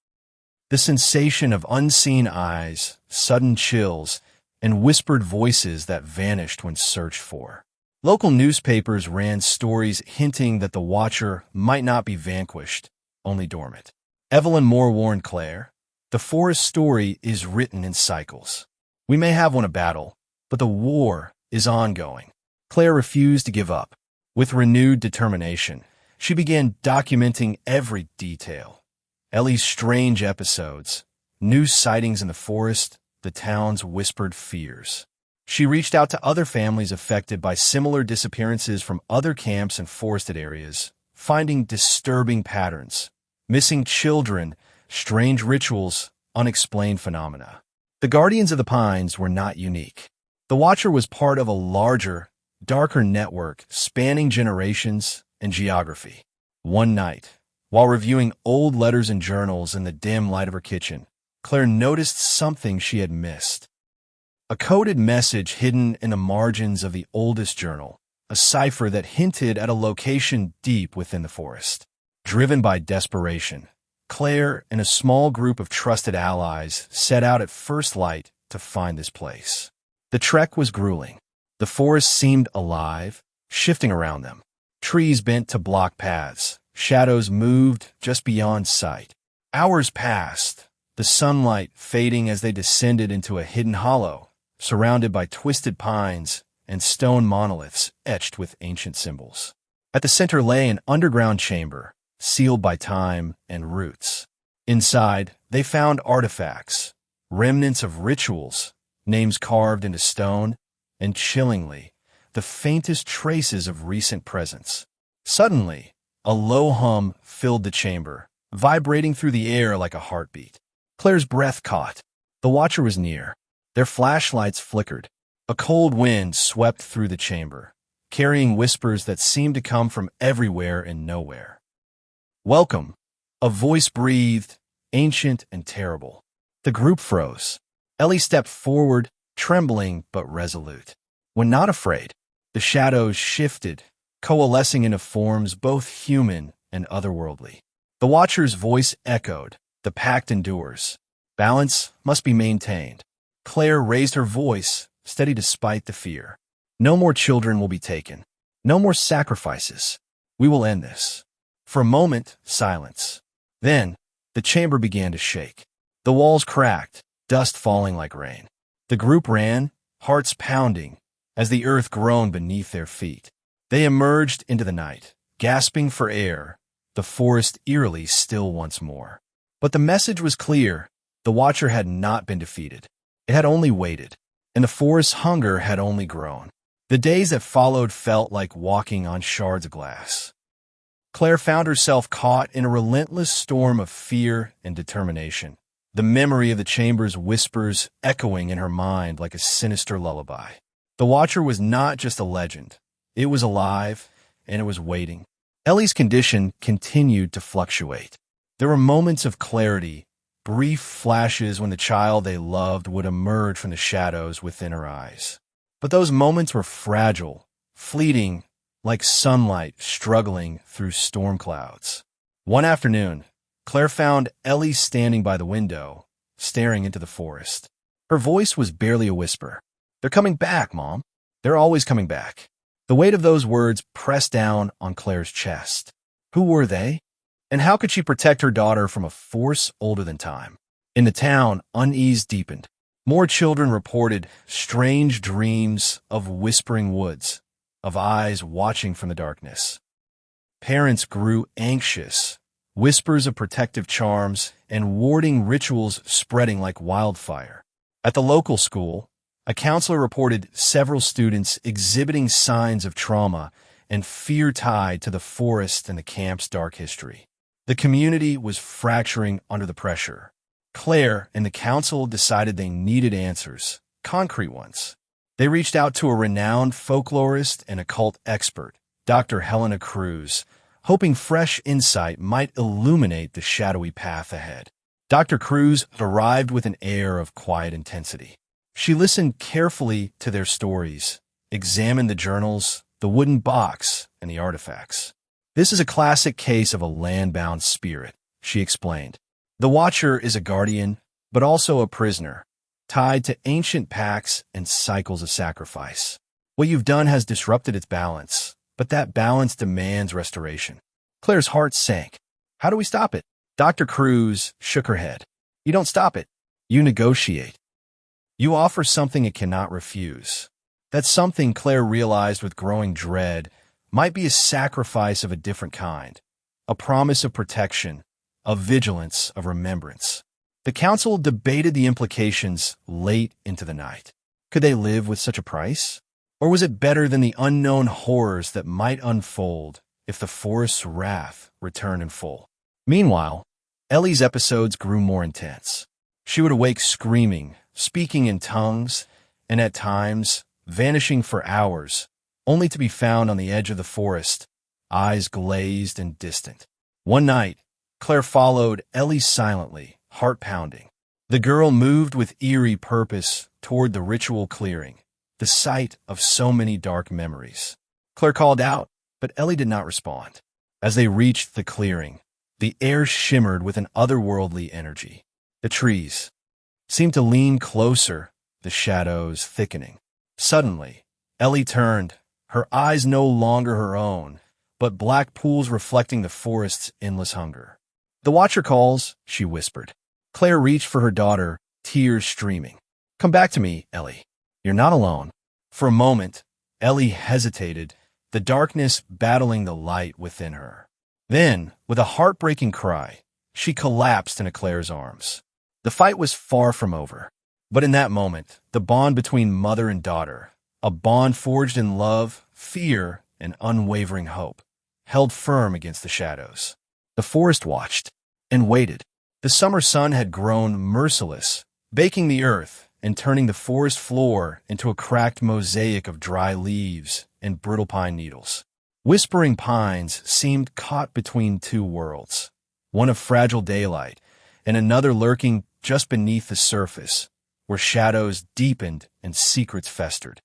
The sensation of unseen eyes, sudden chills, and whispered voices that vanished when searched for. Local newspapers ran stories hinting that the Watcher might not be vanquished, only dormant. Evelyn Moore warned Claire, "The forest story is written in cycles. We may have won a battle, but the war is ongoing." Claire refused to give up. With renewed determination, she began documenting every detail. Ellie's strange episodes, new sightings in the forest, the town's whispered fears. She reached out to other families affected by similar disappearances from other camps and forested areas, finding disturbing patterns, missing children, strange rituals, unexplained phenomena. The Guardians of the Pines were not unique. The Watcher was part of a larger, darker network spanning generations and geography. One night, while reviewing old letters and journals in the dim light of her kitchen, Claire noticed something she had missed. A coded message hidden in the margins of the oldest journal, a cipher that hinted at a location deep within the forest. Driven by desperation, Claire and a small group of trusted allies set out at first light to find this place. The trek was grueling. The forest seemed alive, shifting around them. Trees bent to block paths. Shadows moved just beyond sight. Hours passed, the sunlight fading as they descended into a hidden hollow, surrounded by twisted pines and stone monoliths etched with ancient symbols. At the center lay an underground chamber, sealed by time and roots. Inside, they found artifacts, remnants of rituals, names carved into stone, and chillingly, the faintest traces of recent presence. Suddenly, a low hum filled the chamber, vibrating through the air like a heartbeat. Claire's breath caught. The Watcher was near. Their flashlights flickered. A cold wind swept through the chamber, carrying whispers that seemed to come from everywhere and nowhere. "Welcome," a voice breathed, ancient and terrible. The group froze. Ellie stepped forward, trembling but resolute. When not afraid, the shadows shifted, coalescing into forms both human and otherworldly. The Watcher's voice echoed, "The pact endures. Balance must be maintained." Claire raised her voice, steady despite the fear. "No more children will be taken. No more sacrifices. We will end this." For a moment, silence. Then, the chamber began to shake. The walls cracked, dust falling like rain. The group ran, hearts pounding, as the earth groaned beneath their feet. They emerged into the night, gasping for air, the forest eerily still once more. But the message was clear. The Watcher had not been defeated. It had only waited, and the forest's hunger had only grown. The days that followed felt like walking on shards of glass. Claire found herself caught in a relentless storm of fear and determination, the memory of the chamber's whispers echoing in her mind like a sinister lullaby. The Watcher was not just a legend. It was alive, and it was waiting. Ellie's condition continued to fluctuate. There were moments of clarity, brief flashes when the child they loved would emerge from the shadows within her eyes. But those moments were fragile, fleeting, like sunlight struggling through storm clouds. One afternoon, Claire found Ellie standing by the window, staring into the forest. Her voice was barely a whisper. "They're coming back, Mom. They're always coming back." The weight of those words pressed down on Claire's chest. Who were they? And how could she protect her daughter from a force older than time? In the town, unease deepened. More children reported strange dreams of whispering woods, of eyes watching from the darkness. Parents grew anxious, whispers of protective charms and warding rituals spreading like wildfire. At the local school, a counselor reported several students exhibiting signs of trauma and fear tied to the forest and the camp's dark history. The community was fracturing under the pressure. Claire and the council decided they needed answers, concrete ones. They reached out to a renowned folklorist and occult expert, Dr. Helena Cruz, hoping fresh insight might illuminate the shadowy path ahead. Dr. Cruz arrived with an air of quiet intensity. She listened carefully to their stories, examined the journals, the wooden box, and the artifacts. "This is a classic case of a land-bound spirit," she explained. "The Watcher is a guardian, but also a prisoner, tied to ancient pacts and cycles of sacrifice. What you've done has disrupted its balance, but that balance demands restoration." Claire's heart sank. "How do we stop it?" Dr. Cruz shook her head. "You don't stop it. You negotiate. You offer something it cannot refuse." That something, Claire realized with growing dread, might be a sacrifice of a different kind, a promise of protection, of vigilance, of remembrance. The council debated the implications late into the night. Could they live with such a price? Or was it better than the unknown horrors that might unfold if the forest's wrath returned in full? Meanwhile, Ellie's episodes grew more intense. She would awake screaming, speaking in tongues, and at times vanishing for hours, only to be found on the edge of the forest, eyes glazed and distant. One night, Claire followed Ellie silently, heart pounding. The girl moved with eerie purpose toward the ritual clearing, the site of so many dark memories. Claire called out, but Ellie did not respond. As they reached the clearing, the air shimmered with an otherworldly energy. The trees seemed to lean closer, the shadows thickening. Suddenly, Ellie turned, her eyes no longer her own, but black pools reflecting the forest's endless hunger. "The Watcher calls," she whispered. Claire reached for her daughter, tears streaming. "Come back to me, Ellie. You're not alone." For a moment, Ellie hesitated, the darkness battling the light within her. Then, with a heartbreaking cry, she collapsed into Claire's arms. The fight was far from over. But in that moment, the bond between mother and daughter, a bond forged in love, fear, and unwavering hope, held firm against the shadows. The forest watched and waited. The summer sun had grown merciless, baking the earth and turning the forest floor into a cracked mosaic of dry leaves and brittle pine needles. Whispering pines seemed caught between two worlds, one of fragile daylight and another lurking just beneath the surface, where shadows deepened and secrets festered.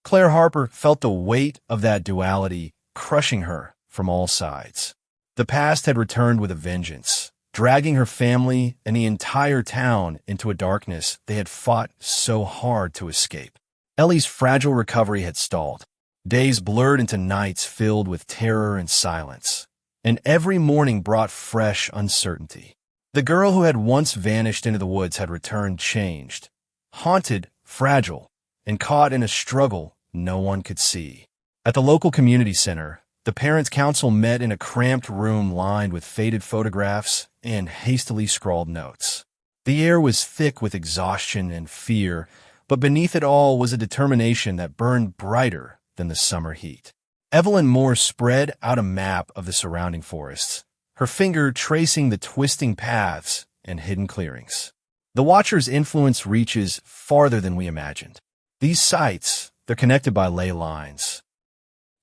Claire Harper felt the weight of that duality crushing her from all sides. The past had returned with a vengeance, dragging her family and the entire town into a darkness they had fought so hard to escape. Ellie's fragile recovery had stalled. Days blurred into nights filled with terror and silence. and every morning brought fresh uncertainty. The girl who had once vanished into the woods had returned changed, haunted, fragile, and caught in a struggle no one could see. At the local community center, the Parents' Council met in a cramped room lined with faded photographs and hastily scrawled notes. The air was thick with exhaustion and fear, but beneath it all was a determination that burned brighter than the summer heat. Evelyn Moore spread out a map of the surrounding forests, her finger tracing the twisting paths and hidden clearings. The Watcher's influence reaches farther than we imagined. These sites, they're connected by ley lines,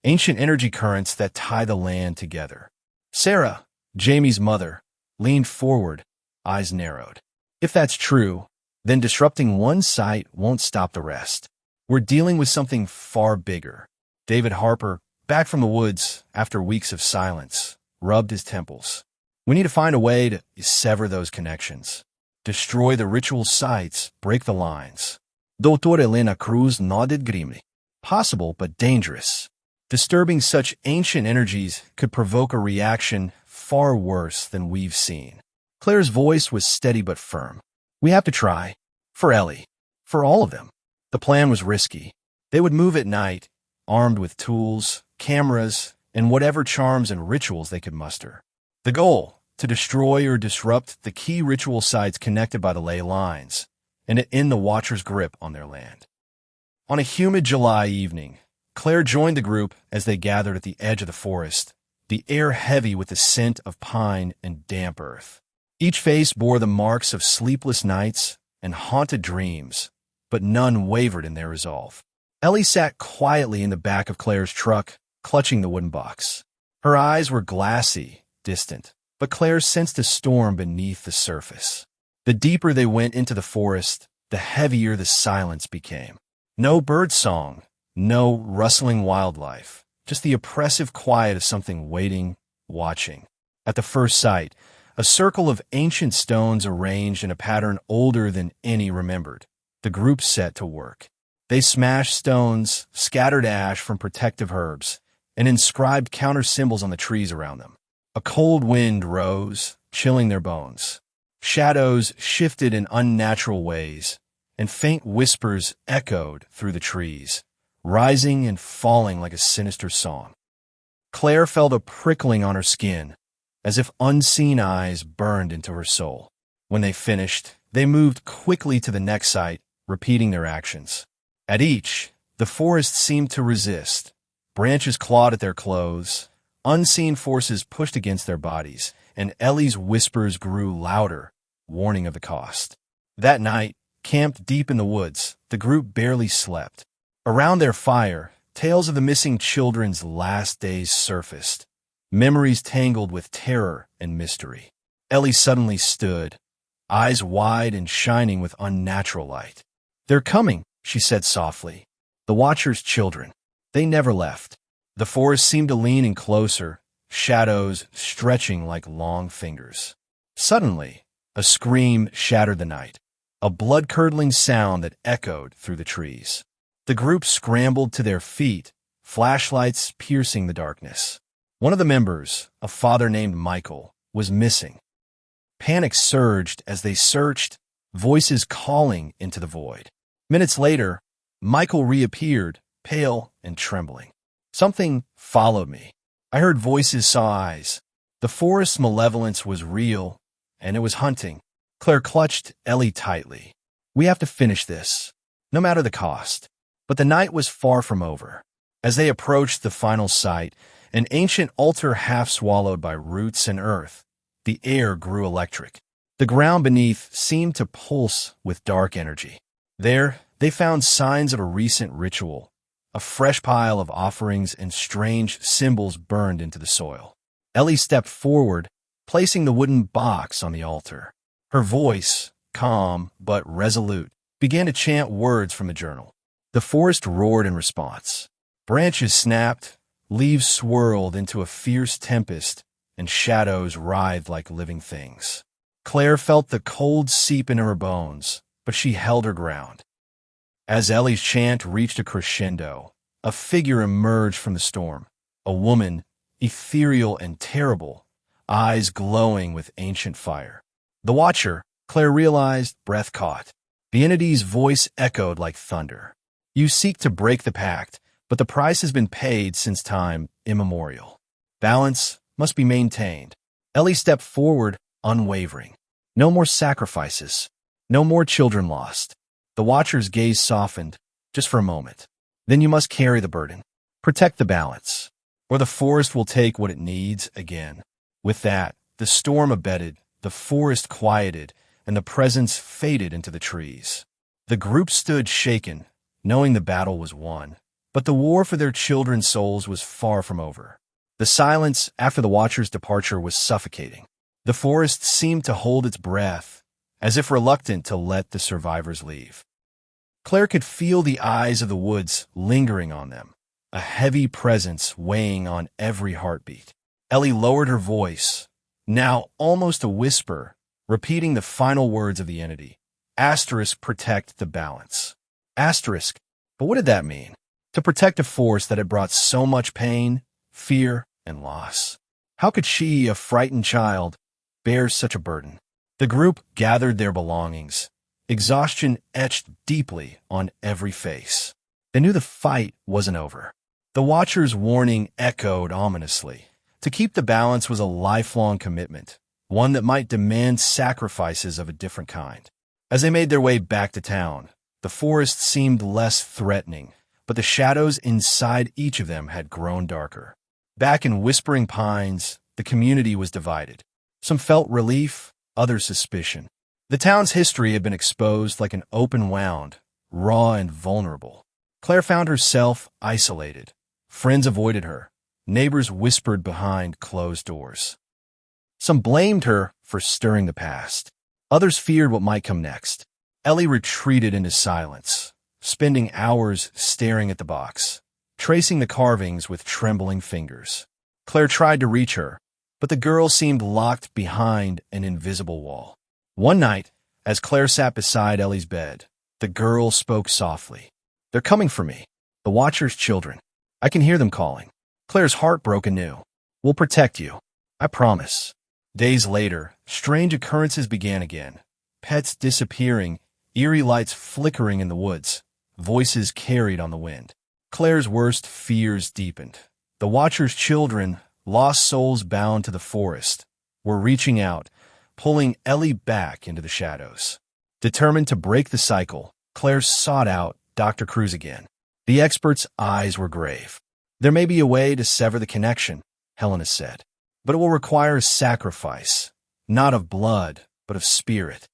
ancient energy currents that tie the land together. Sarah, Jamie's mother, leaned forward, eyes narrowed. If that's true, then disrupting one site won't stop the rest. We're dealing with something far bigger. David Harper, back from the woods after weeks of silence, rubbed his temples. We need to find a way to sever those connections. Destroy the ritual sites, break the lines. Dr. Elena Cruz nodded grimly. Possible, but dangerous. Disturbing such ancient energies could provoke a reaction far worse than we've seen. Claire's voice was steady but firm. We have to try. For Ellie. For all of them. The plan was risky. They would move at night, armed with tools, cameras, and whatever charms and rituals they could muster. The goal, to destroy or disrupt the key ritual sites connected by the ley lines, and to end the Watcher's grip on their land. On a humid July evening, Claire joined the group as they gathered at the edge of the forest, the air heavy with the scent of pine and damp earth. Each face bore the marks of sleepless nights and haunted dreams, but none wavered in their resolve. Ellie sat quietly in the back of Claire's truck, clutching the wooden box. Her eyes were glassy, distant, but Claire sensed a storm beneath the surface. The deeper they went into the forest, the heavier the silence became. No bird song, no rustling wildlife, just the oppressive quiet of something waiting, watching. At the first sight, a circle of ancient stones arranged in a pattern older than any remembered. The group set to work. They smashed stones, scattered ash from protective herbs, and inscribed counter symbols on the trees around them. A cold wind rose, chilling their bones. Shadows shifted in unnatural ways, and faint whispers echoed through the trees, rising and falling like a sinister song. Claire felt a prickling on her skin, as if unseen eyes burned into her soul. When they finished, they moved quickly to the next site, repeating their actions. At each, the forest seemed to resist. Branches clawed at their clothes, unseen forces pushed against their bodies, and Ellie's whispers grew louder, warning of the cost. That night, camped deep in the woods, the group barely slept. Around their fire, tales of the missing children's last days surfaced, memories tangled with terror and mystery. Ellie suddenly stood, eyes wide and shining with unnatural light. "They're coming," she said softly. "The Watcher's children. They never left." The forest seemed to lean in closer, shadows stretching like long fingers. Suddenly, a scream shattered the night, a blood-curdling sound that echoed through the trees. The group scrambled to their feet, flashlights piercing the darkness. One of the members, a father named Michael, was missing. Panic surged as they searched, voices calling into the void. Minutes later, Michael reappeared, pale and trembling. "Something followed me. I heard voices, saw eyes. The forest's malevolence was real, and it was hunting." Claire clutched Ellie tightly. "We have to finish this, no matter the cost." But the night was far from over. As they approached the final site, an ancient altar half swallowed by roots and earth, the air grew electric. The ground beneath seemed to pulse with dark energy. There, they found signs of a recent ritual, a fresh pile of offerings and strange symbols burned into the soil. Ellie stepped forward, placing the wooden box on the altar. Her voice, calm but resolute, began to chant words from a journal. The forest roared in response. Branches snapped, leaves swirled into a fierce tempest, and shadows writhed like living things. Claire felt the cold seep into her bones, but she held her ground. As Ellie's chant reached a crescendo, a figure emerged from the storm, a woman ethereal and terrible, eyes glowing with ancient fire. The Watcher, Claire realized, breath caught. The entity's voice echoed like thunder. You seek to break the pact, but the price has been paid since time immemorial. Balance must be maintained. Ellie stepped forward, unwavering. No more sacrifices. No more children lost. The Watcher's gaze softened, just for a moment. Then you must carry the burden. Protect the balance, or the forest will take what it needs again. With that, the storm abated, the forest quieted, and the presence faded into the trees. The group stood shaken, knowing the battle was won. But the war for their children's souls was far from over. The silence after the Watcher's departure was suffocating. The forest seemed to hold its breath, as if reluctant to let the survivors leave. Claire could feel the eyes of the woods lingering on them, a heavy presence weighing on every heartbeat. Ellie lowered her voice, now almost a whisper, repeating the final words of the entity. Asterisk, protect the balance. Asterisk, but what did that mean? To protect a force that had brought so much pain, fear, and loss. How could she, a frightened child, bear such a burden? The group gathered their belongings, exhaustion etched deeply on every face. They knew the fight wasn't over. The Watcher's warning echoed ominously. To keep the balance was a lifelong commitment, one that might demand sacrifices of a different kind. As they made their way back to town, the forest seemed less threatening, but the shadows inside each of them had grown darker. Back in Whispering Pines, the community was divided. Some felt relief, others suspicion. The town's history had been exposed like an open wound, raw and vulnerable. Claire found herself isolated. Friends avoided her. Neighbors whispered behind closed doors. Some blamed her for stirring the past. Others feared what might come next. Ellie retreated into silence, spending hours staring at the box, tracing the carvings with trembling fingers. Claire tried to reach her, but the girl seemed locked behind an invisible wall. One night, as Claire sat beside Ellie's bed, the girl spoke softly. They're coming for me, the Watcher's children. I can hear them calling. Claire's heart broke anew. We'll protect you. I promise. Days later, strange occurrences began again. Pets disappearing, eerie lights flickering in the woods, voices carried on the wind. Claire's worst fears deepened. The Watcher's children, lost souls bound to the forest, were reaching out, pulling Ellie back into the shadows. Determined to break the cycle, Claire sought out Dr. Cruz again. The expert's eyes were grave. There may be a way to sever the connection, Helena said, but it will require a sacrifice, not of blood, but of spirit.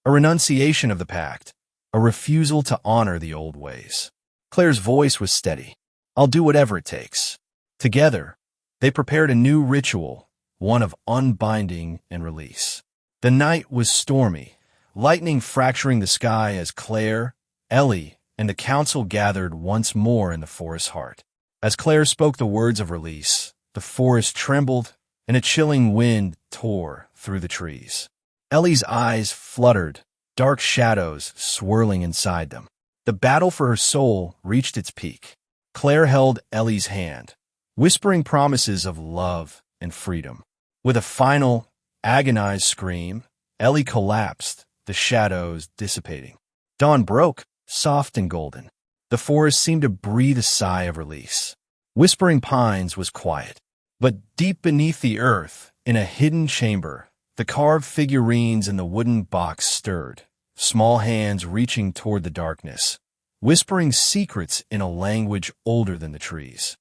A renunciation of the pact, a refusal to honor the old ways. Claire's voice was steady. I'll do whatever it takes. Together, they prepared a new ritual, one of unbinding and release. The night was stormy, lightning fracturing the sky as Claire, Ellie, and the council gathered once more in the forest's heart. As Claire spoke the words of release, the forest trembled and a chilling wind tore through the trees. Ellie's eyes fluttered, dark shadows swirling inside them. The battle for her soul reached its peak. Claire held Ellie's hand, whispering promises of love and freedom. With a final, agonized scream, Ellie collapsed, the shadows dissipating. Dawn broke, soft and golden. The forest seemed to breathe a sigh of release. Whispering Pines was quiet. But deep beneath the earth, in a hidden chamber, the carved figurines in the wooden box stirred, small hands reaching toward the darkness, whispering secrets in a language older than the trees.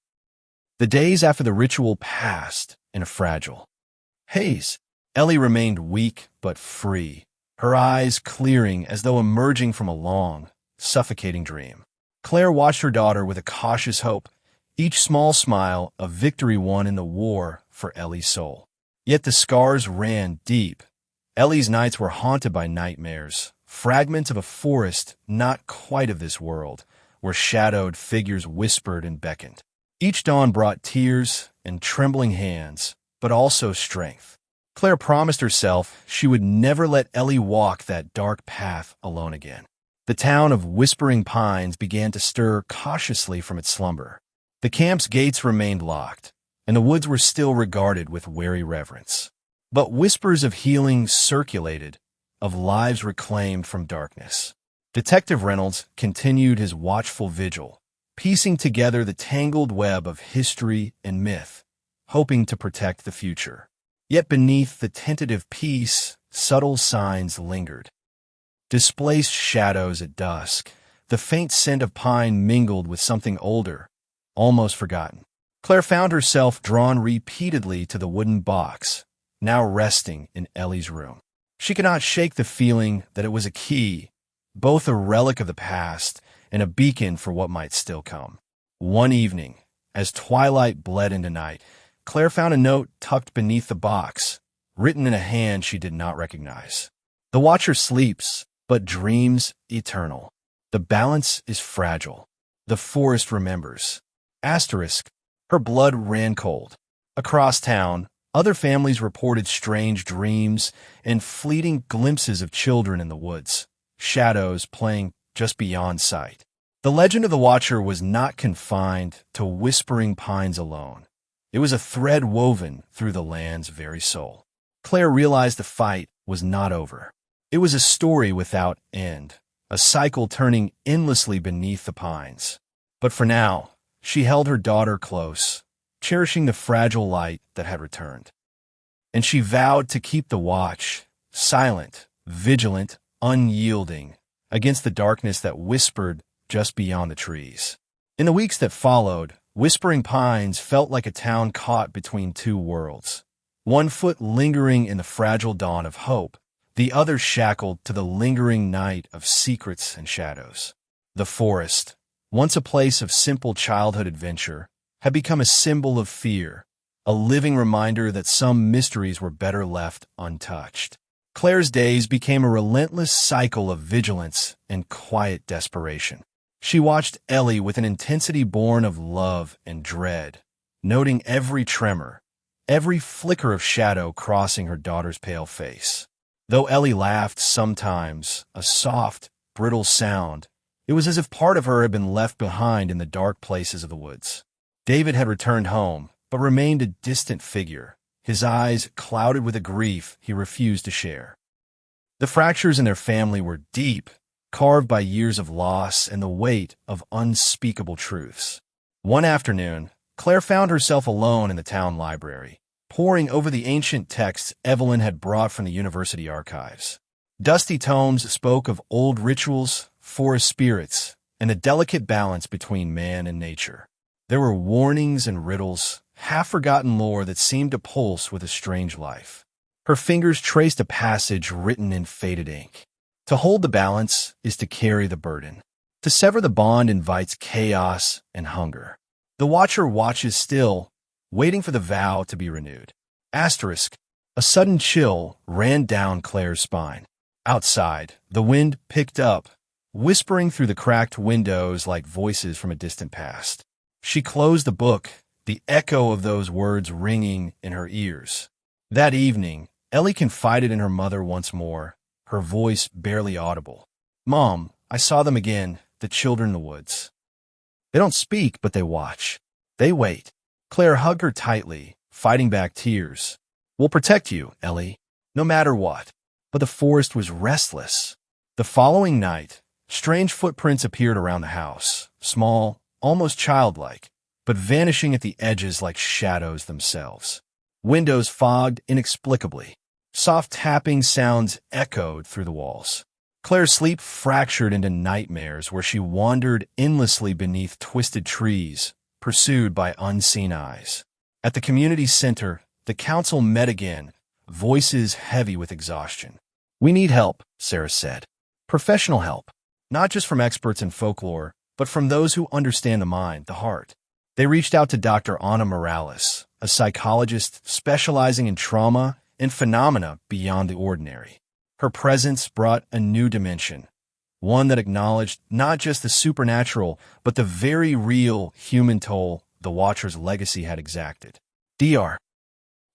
The days after the ritual passed in a fragile haze. Ellie remained weak but free, her eyes clearing as though emerging from a long, suffocating dream. Claire watched her daughter with a cautious hope, each small smile a victory won in the war for Ellie's soul. Yet the scars ran deep. Ellie's nights were haunted by nightmares, fragments of a forest not quite of this world, where shadowed figures whispered and beckoned. Each dawn brought tears and trembling hands, but also strength. Claire promised herself she would never let Ellie walk that dark path alone again. The town of Whispering Pines began to stir cautiously from its slumber. The camp's gates remained locked, and the woods were still regarded with wary reverence. But whispers of healing circulated, of lives reclaimed from darkness. Detective Reynolds continued his watchful vigil, piecing together the tangled web of history and myth, hoping to protect the future. Yet beneath the tentative peace, subtle signs lingered. Displaced shadows at dusk, the faint scent of pine mingled with something older, almost forgotten. Claire found herself drawn repeatedly to the wooden box, now resting in Ellie's room. She could not shake the feeling that it was a key, both a relic of the past and a beacon for what might still come. One evening, as twilight bled into night, Claire found a note tucked beneath the box, written in a hand she did not recognize. The watcher sleeps, but dreams eternal. The balance is fragile. The forest remembers. Asterisk. Her blood ran cold. Across town, other families reported strange dreams and fleeting glimpses of children in the woods, shadows playing just beyond sight. The legend of the Watcher was not confined to whispering pines alone. It was a thread woven through the land's very soul. Claire realized the fight was not over. It was a story without end, a cycle turning endlessly beneath the pines. But for now, she held her daughter close, cherishing the fragile light that had returned. And she vowed to keep the watch, silent, vigilant, unyielding, against the darkness that whispered just beyond the trees. In the weeks that followed, Whispering Pines felt like a town caught between two worlds. One foot lingering in the fragile dawn of hope, the other shackled to the lingering night of secrets and shadows. The forest, once a place of simple childhood adventure, had become a symbol of fear, a living reminder that some mysteries were better left untouched. Claire's days became a relentless cycle of vigilance and quiet desperation. She watched Ellie with an intensity born of love and dread, noting every tremor, every flicker of shadow crossing her daughter's pale face. Though Ellie laughed sometimes, a soft, brittle sound, it was as if part of her had been left behind in the dark places of the woods. David had returned home, but remained a distant figure, his eyes clouded with a grief he refused to share. The fractures in their family were deep, carved by years of loss and the weight of unspeakable truths. One afternoon, Claire found herself alone in the town library, poring over the ancient texts Evelyn had brought from the university archives. Dusty tomes spoke of old rituals, forest spirits, and a delicate balance between man and nature. There were warnings and riddles, half-forgotten lore that seemed to pulse with a strange life. Her fingers traced a passage written in faded ink. To hold the balance is to carry the burden. To sever the bond invites chaos and hunger. The watcher watches still, waiting for the vow to be renewed. Asterisk. A sudden chill ran down Claire's spine. Outside, the wind picked up, whispering through the cracked windows like voices from a distant past. She closed the book, the echo of those words ringing in her ears. That evening, Ellie confided in her mother once more, her voice barely audible. "Mom, I saw them again, the children in the woods. They don't speak, but they watch. They wait." Claire hugged her tightly, fighting back tears. "We'll protect you, Ellie, no matter what." But the forest was restless. The following night, strange footprints appeared around the house, small, almost childlike, but vanishing at the edges like shadows themselves. Windows fogged inexplicably. Soft tapping sounds echoed through the walls. Claire's sleep fractured into nightmares where she wandered endlessly beneath twisted trees, pursued by unseen eyes. At the community center, the council met again, voices heavy with exhaustion. "We need help," Sarah said. "Professional help. Not just from experts in folklore, but from those who understand the mind, the heart." They reached out to Dr. Ana Morales, a psychologist specializing in trauma and phenomena beyond the ordinary. Her presence brought a new dimension, one that acknowledged not just the supernatural, but the very real human toll the Watcher's legacy had exacted. Dr.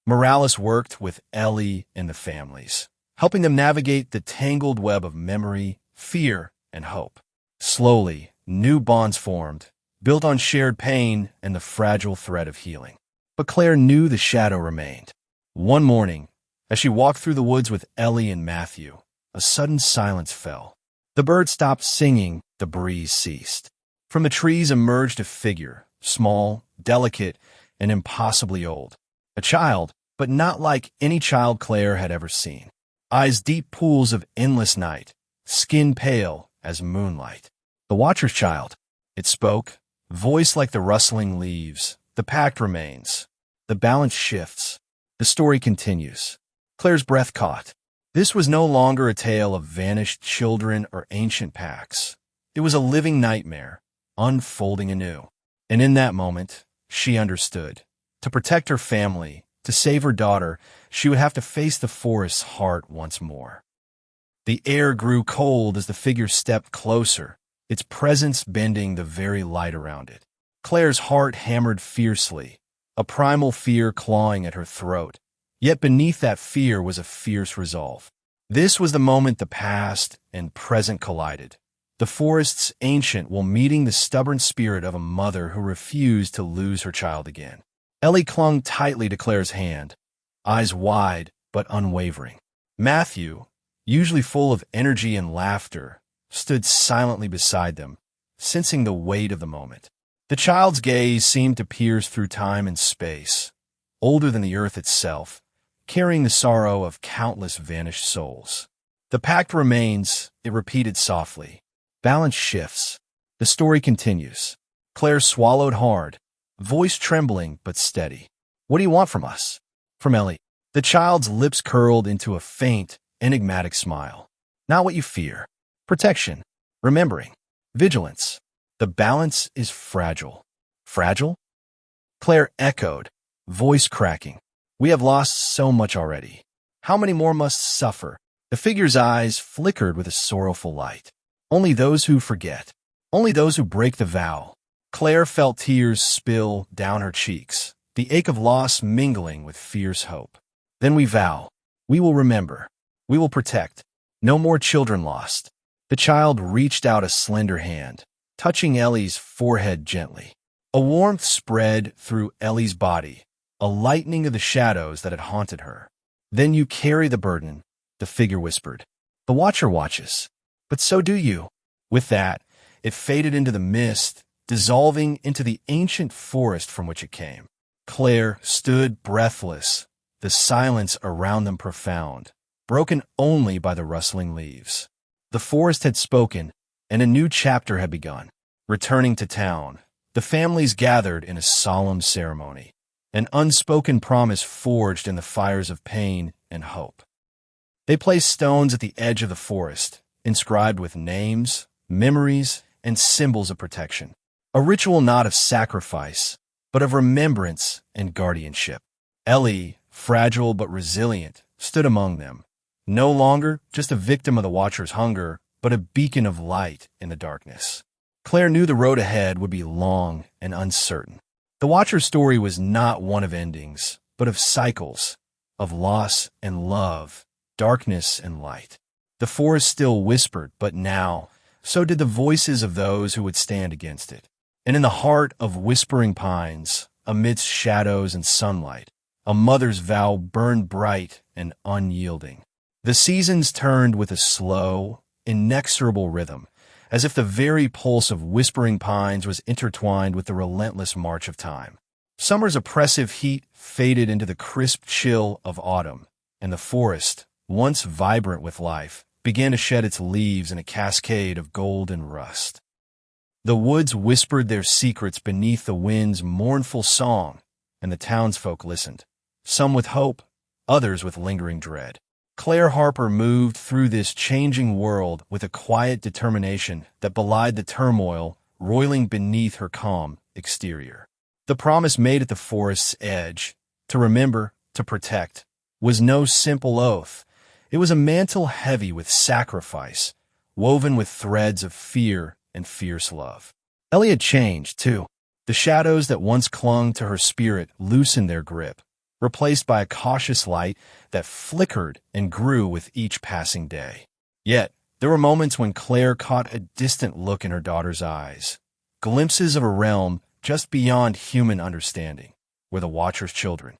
Morales worked with Ellie and the families, helping them navigate the tangled web of memory, fear, and hope. Slowly, new bonds formed, built on shared pain and the fragile thread of healing. but Claire knew the shadow remained. One morning, as she walked through the woods with Ellie and Matthew, a sudden silence fell. The birds stopped singing, the breeze ceased. From the trees emerged a figure, small, delicate, and impossibly old. A child, but not like any child Claire had ever seen. Eyes deep pools of endless night, skin pale as moonlight. The Watcher's child. It spoke, voice like the rustling leaves. The pact remains. The balance shifts. The story continues. Claire's breath caught. This was no longer a tale of vanished children or ancient pacts. It was a living nightmare, unfolding anew. And in that moment, she understood. To protect her family, to save her daughter, she would have to face the forest's heart once more. The air grew cold as the figure stepped closer, its presence bending the very light around it. Claire's heart hammered fiercely, a primal fear clawing at her throat. Yet beneath that fear was a fierce resolve. This was the moment the past and present collided. The forest's ancient while meeting the stubborn spirit of a mother who refused to lose her child again. Ellie clung tightly to Claire's hand, eyes wide but unwavering. Matthew, usually full of energy and laughter, stood silently beside them, sensing the weight of the moment. The child's gaze seemed to pierce through time and space, older than the earth itself, carrying the sorrow of countless vanished souls. The pact remains, it repeated softly. Balance shifts. The story continues. Claire swallowed hard, voice trembling but steady. What do you want from us? From Ellie. The child's lips curled into a faint, enigmatic smile. Not what you fear. Protection. Remembering. Vigilance. The balance is fragile. Fragile? Claire echoed, voice cracking. We have lost so much already. How many more must suffer? The figure's eyes flickered with a sorrowful light. Only those who forget. Only those who break the vow. Claire felt tears spill down her cheeks, the ache of loss mingling with fierce hope. Then we vow. We will remember. We will protect. No more children lost. The child reached out a slender hand, touching Ellie's forehead gently. A warmth spread through Ellie's body, a lightening of the shadows that had haunted her. Then you carry the burden, the figure whispered. The Watcher watches, but so do you. With that, it faded into the mist, dissolving into the ancient forest from which it came. Claire stood breathless, the silence around them profound, broken only by the rustling leaves. The forest had spoken, and a new chapter had begun. Returning to town, the families gathered in a solemn ceremony, an unspoken promise forged in the fires of pain and hope. They placed stones at the edge of the forest, inscribed with names, memories, and symbols of protection. A ritual not of sacrifice, but of remembrance and guardianship. Ellie, fragile but resilient, stood among them, no longer just a victim of the Watcher's hunger, but a beacon of light in the darkness. Claire knew the road ahead would be long and uncertain. The Watcher's story was not one of endings, but of cycles, of loss and love, darkness and light. The forest still whispered, but now, so did the voices of those who would stand against it. And in the heart of whispering pines, amidst shadows and sunlight, a mother's vow burned bright and unyielding. The seasons turned with a slow, inexorable rhythm, as if the very pulse of whispering pines was intertwined with the relentless march of time. Summer's oppressive heat faded into the crisp chill of autumn, and the forest, once vibrant with life, began to shed its leaves in a cascade of gold and rust. The woods whispered their secrets beneath the wind's mournful song, and the townsfolk listened, some with hope, others with lingering dread. Claire Harper moved through this changing world with a quiet determination that belied the turmoil roiling beneath her calm exterior. The promise made at the forest's edge, to remember, to protect, was no simple oath. It was a mantle heavy with sacrifice, woven with threads of fear and fierce love. Ellie had changed, too. The shadows that once clung to her spirit loosened their grip, replaced by a cautious light that flickered and grew with each passing day. Yet, there were moments when Claire caught a distant look in her daughter's eyes, glimpses of a realm just beyond human understanding, were the Watcher's children.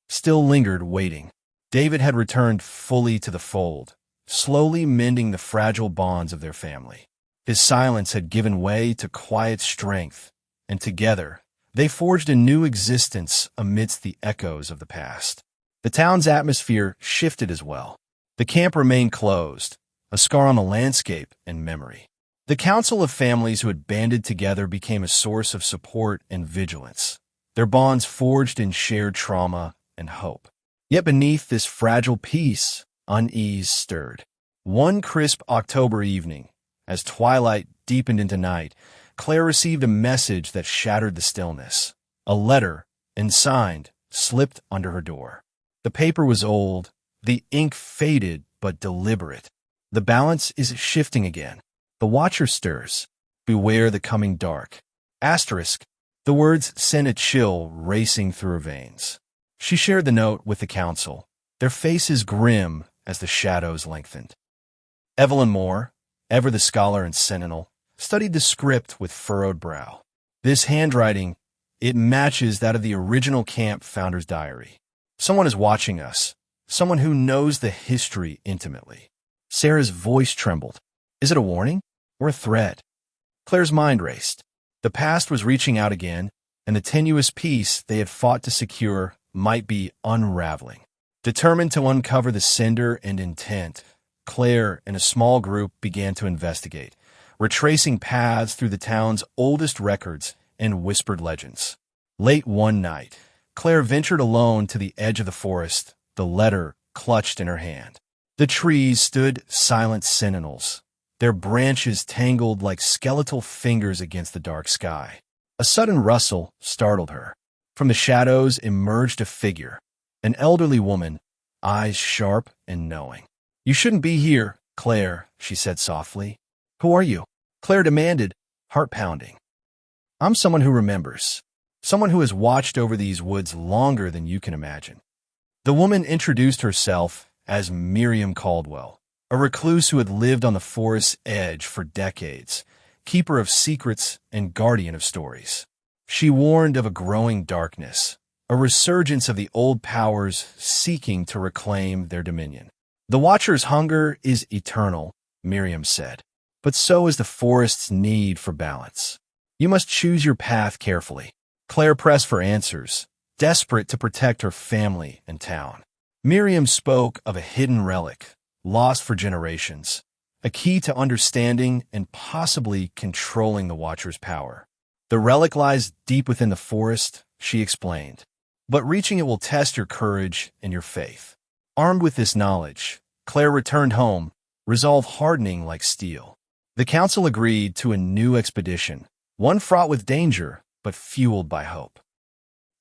Still lingered, waiting. David had returned fully to the fold, slowly mending the fragile bonds of their family. His silence had given way to quiet strength, and together, they forged a new existence amidst the echoes of the past. The town's atmosphere shifted as well. The camp remained closed, a scar on the landscape and memory. The council of families who had banded together became a source of support and vigilance, their bonds forged in shared trauma and hope. Yet beneath this fragile peace, unease stirred. One crisp October evening, as twilight deepened into night, Claire received a message that shattered the stillness. A letter, unsigned, slipped under her door. The paper was old, the ink faded but deliberate. The balance is shifting again. The Watcher stirs. Beware the coming dark. Asterisk. The words sent a chill racing through her veins. She shared the note with the council, their faces grim as the shadows lengthened. Evelyn Moore, ever the scholar and sentinel, studied the script with furrowed brow. This handwriting, it matches that of the original camp founder's diary. Someone is watching us, someone who knows the history intimately. Sarah's voice trembled. Is it a warning or a threat? Claire's mind raced. The past was reaching out again, and the tenuous peace they had fought to secure might be unraveling. Determined to uncover the sender and intent, Claire and a small group began to investigate, retracing paths through the town's oldest records and whispered legends. Late one night, Claire ventured alone to the edge of the forest, the letter clutched in her hand. The trees stood silent sentinels, their branches tangled like skeletal fingers against the dark sky. A sudden rustle startled her. From the shadows emerged a figure, an elderly woman, eyes sharp and knowing. "You shouldn't be here, Claire," she said softly. "Who are you?" Claire demanded, heart pounding. "I'm someone who remembers, someone who has watched over these woods longer than you can imagine." The woman introduced herself as Miriam Caldwell, a recluse who had lived on the forest's edge for decades, keeper of secrets and guardian of stories. She warned of a growing darkness, a resurgence of the old powers seeking to reclaim their dominion. "The Watcher's hunger is eternal," Miriam said, "but so is the forest's need for balance. You must choose your path carefully." Claire pressed for answers, desperate to protect her family and town. Miriam spoke of a hidden relic, lost for generations, a key to understanding and possibly controlling the Watcher's power. "The relic lies deep within the forest," she explained, "but reaching it will test your courage and your faith." Armed with this knowledge, Claire returned home, resolve hardening like steel. The council agreed to a new expedition, one fraught with danger, but fueled by hope.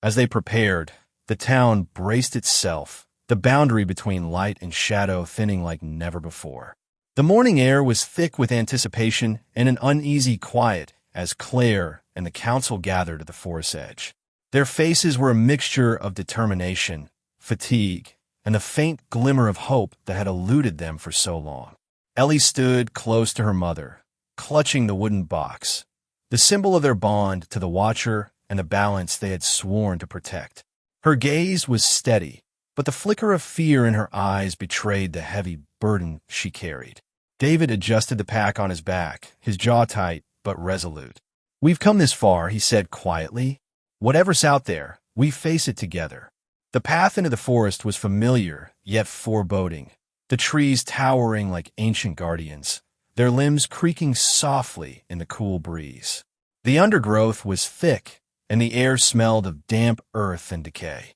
As they prepared, the town braced itself, the boundary between light and shadow thinning like never before. The morning air was thick with anticipation and an uneasy quiet as Claire and the council gathered at the forest's edge. Their faces were a mixture of determination, fatigue, and the faint glimmer of hope that had eluded them for so long. Ellie stood close to her mother, clutching the wooden box, the symbol of their bond to the Watcher and the balance they had sworn to protect. Her gaze was steady, but the flicker of fear in her eyes betrayed the heavy burden she carried. David adjusted the pack on his back, his jaw tight but resolute. "We've come this far," he said quietly. "Whatever's out there, we face it together." The path into the forest was familiar, yet foreboding, the trees towering like ancient guardians, their limbs creaking softly in the cool breeze. The undergrowth was thick, and the air smelled of damp earth and decay.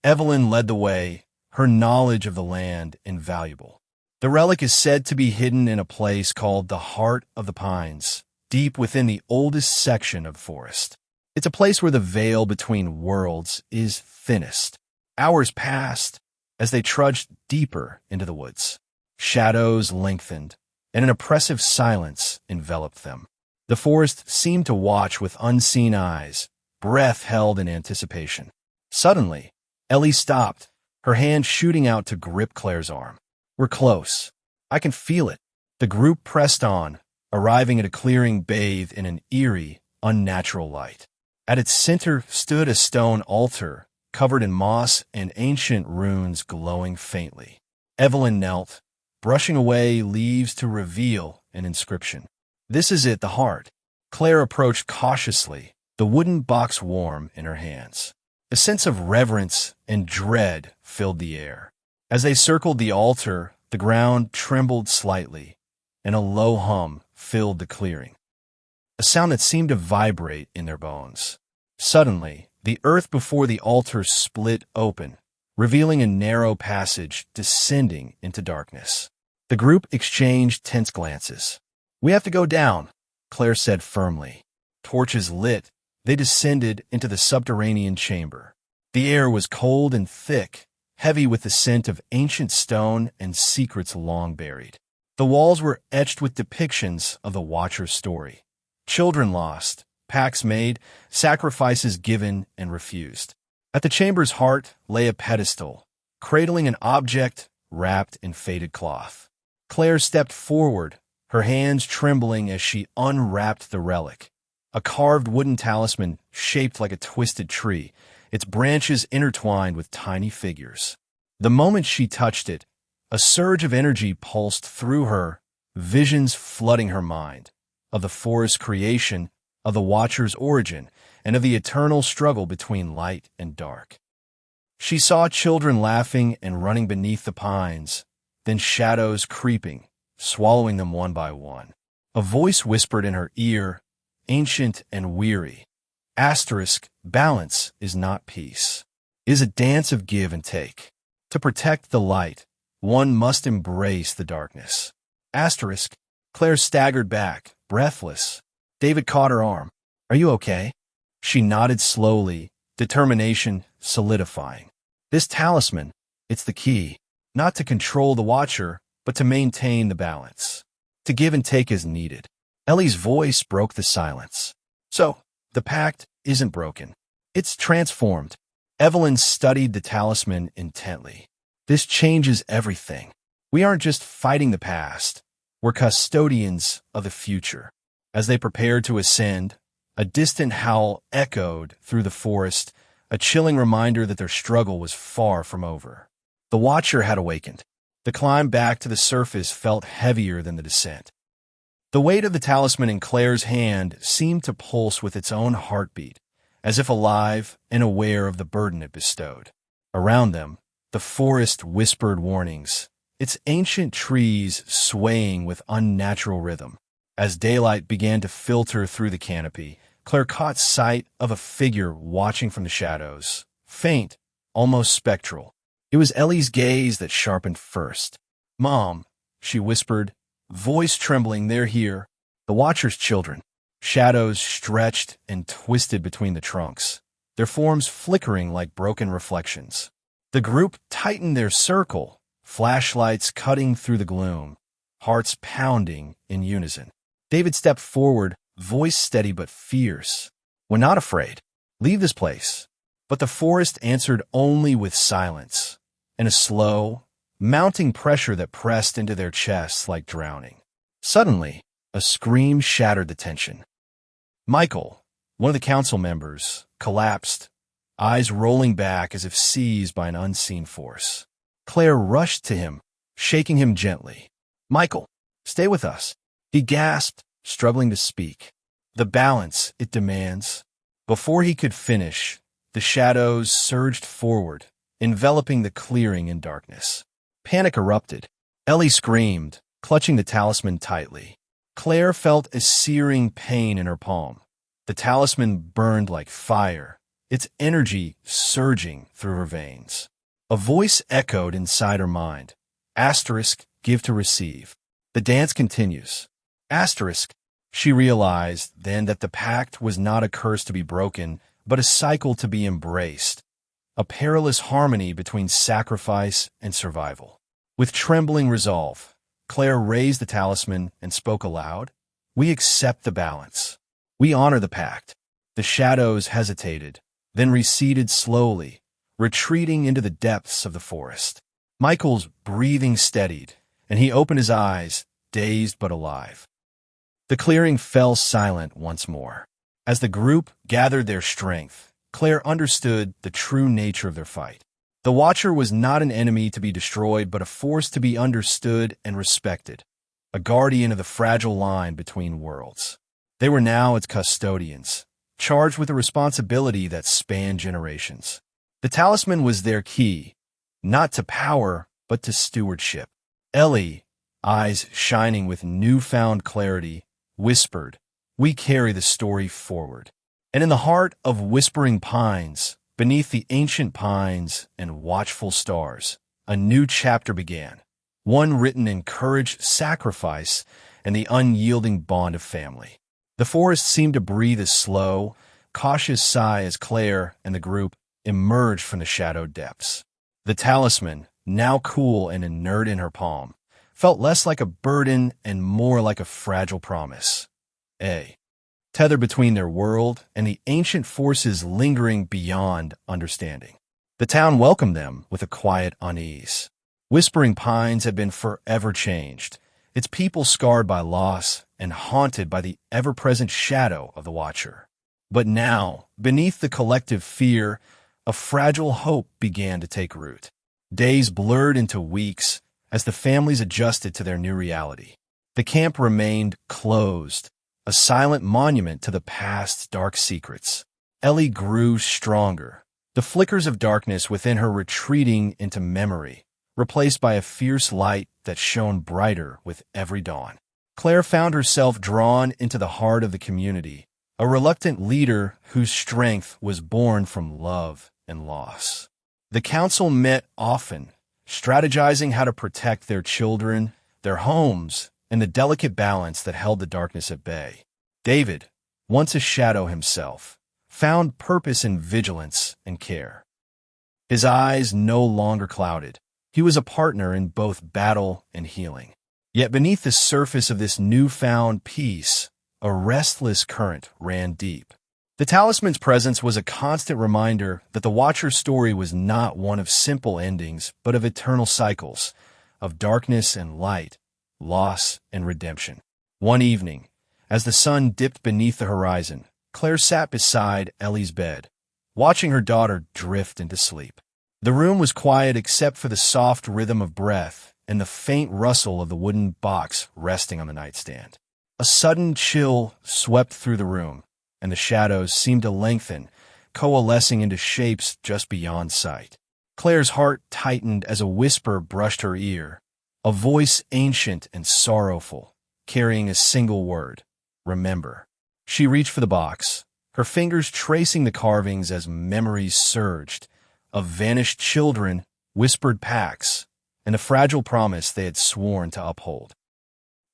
Evelyn led the way, her knowledge of the land invaluable. The relic is said to be hidden in a place called the Heart of the Pines, deep within the oldest section of the forest. It's a place where the veil between worlds is thinnest. Hours passed as they trudged deeper into the woods. Shadows lengthened, and an oppressive silence enveloped them. The forest seemed to watch with unseen eyes, breath held in anticipation. Suddenly, Ellie stopped, her hand shooting out to grip Claire's arm. "We're close. I can feel it." The group pressed on, arriving at a clearing bathed in an eerie, unnatural light. At its center stood a stone altar, covered in moss and ancient runes glowing faintly. Evelyn knelt, brushing away leaves to reveal an inscription. "This is it, the heart." Claire approached cautiously, the wooden box warm in her hands. A sense of reverence and dread filled the air. As they circled the altar, the ground trembled slightly, and a low hum filled the clearing, a sound that seemed to vibrate in their bones. Suddenly, the earth before the altar split open, revealing a narrow passage descending into darkness. The group exchanged tense glances. "We have to go down," Claire said firmly. Torches lit, they descended into the subterranean chamber. The air was cold and thick, heavy with the scent of ancient stone and secrets long buried. The walls were etched with depictions of the Watcher's story. Children lost, pacts made, sacrifices given and refused. At the chamber's heart lay a pedestal, cradling an object wrapped in faded cloth. Claire stepped forward, her hands trembling as she unwrapped the relic. A carved wooden talisman shaped like a twisted tree, its branches intertwined with tiny figures. The moment she touched it, a surge of energy pulsed through her, visions flooding her mind, of the forest's creation, of the Watcher's origin, and of the eternal struggle between light and dark. She saw children laughing and running beneath the pines, then shadows creeping, swallowing them one by one. A voice whispered in her ear, ancient and weary, "Balance is not peace. It is a dance of give and take. To protect the light, one must embrace the darkness." Claire staggered back, breathless. David caught her arm. "Are you okay?" She nodded slowly, determination solidifying. "This talisman, it's the key, not to control the Watcher, but to maintain the balance. To give and take as needed." Ellie's voice broke the silence. "So, the pact isn't broken. It's transformed." Evelyn studied the talisman intently. "This changes everything. We aren't just fighting the past. We're custodians of the future." As they prepared to ascend, a distant howl echoed through the forest, a chilling reminder that their struggle was far from over. The Watcher had awakened. The climb back to the surface felt heavier than the descent. The weight of the talisman in Claire's hand seemed to pulse with its own heartbeat, as if alive and aware of the burden it bestowed. Around them, the forest whispered warnings, its ancient trees swaying with unnatural rhythm. As daylight began to filter through the canopy, Claire caught sight of a figure watching from the shadows, faint, almost spectral. It was Ellie's gaze that sharpened first. "Mom," she whispered, voice trembling, "they're here. The Watcher's children." Shadows stretched and twisted between the trunks, their forms flickering like broken reflections. The group tightened their circle, flashlights cutting through the gloom, hearts pounding in unison. David stepped forward, voice steady but fierce. "We're not afraid. Leave this place." But the forest answered only with silence, and a slow, mounting pressure that pressed into their chests like drowning. Suddenly, a scream shattered the tension. Michael, one of the council members, collapsed, eyes rolling back as if seized by an unseen force. Claire rushed to him, shaking him gently. "Michael, stay with us." He gasped, struggling to speak. "The balance it demands." Before he could finish, the shadows surged forward, enveloping the clearing in darkness. Panic erupted. Ellie screamed, clutching the talisman tightly. Claire felt a searing pain in her palm. The talisman burned like fire, its energy surging through her veins. A voice echoed inside her mind. Give to receive. The dance continues. She realized then that the pact was not a curse to be broken, but a cycle to be embraced, a perilous harmony between sacrifice and survival. With trembling resolve, Claire raised the talisman and spoke aloud. "We accept the balance. We honor the pact." The shadows hesitated, then receded slowly, retreating into the depths of the forest. Michael's breathing steadied, and he opened his eyes, dazed but alive. The clearing fell silent once more. As the group gathered their strength, Claire understood the true nature of their fight. The Watcher was not an enemy to be destroyed, but a force to be understood and respected, a guardian of the fragile line between worlds. They were now its custodians, charged with a responsibility that spanned generations. The talisman was their key, not to power, but to stewardship. Ellie, eyes shining with newfound clarity, whispered, "We carry the story forward." And in the heart of whispering pines, beneath the ancient pines and watchful stars, a new chapter began, one written in courage, sacrifice, and the unyielding bond of family. The forest seemed to breathe a slow, cautious sigh as Claire and the group emerged from the shadowed depths. The talisman, now cool and inert in her palm, felt less like a burden and more like a fragile promise. Tethered between their world and the ancient forces lingering beyond understanding. The town welcomed them with a quiet unease. Whispering Pines had been forever changed, its people scarred by loss and haunted by the ever-present shadow of the Watcher. But now, beneath the collective fear, a fragile hope began to take root. Days blurred into weeks as the families adjusted to their new reality. The camp remained closed, a silent monument to the past's dark secrets. Ellie grew stronger, the flickers of darkness within her retreating into memory, replaced by a fierce light that shone brighter with every dawn. Claire found herself drawn into the heart of the community, a reluctant leader whose strength was born from love and loss. The council met often, strategizing how to protect their children, their homes, and the delicate balance that held the darkness at bay. David, once a shadow himself, found purpose in vigilance and care. His eyes no longer clouded. He was a partner in both battle and healing. Yet beneath the surface of this newfound peace, a restless current ran deep. The talisman's presence was a constant reminder that the Watcher's story was not one of simple endings, but of eternal cycles, of darkness and light, loss and redemption. One evening, as the sun dipped beneath the horizon, Claire sat beside Ellie's bed, watching her daughter drift into sleep. The room was quiet except for the soft rhythm of breath and the faint rustle of the wooden box resting on the nightstand. A sudden chill swept through the room, and the shadows seemed to lengthen, coalescing into shapes just beyond sight. Claire's heart tightened as a whisper brushed her ear, a voice ancient and sorrowful, carrying a single word, remember. She reached for the box, her fingers tracing the carvings as memories surged, of vanished children, whispered pacts, and a fragile promise they had sworn to uphold.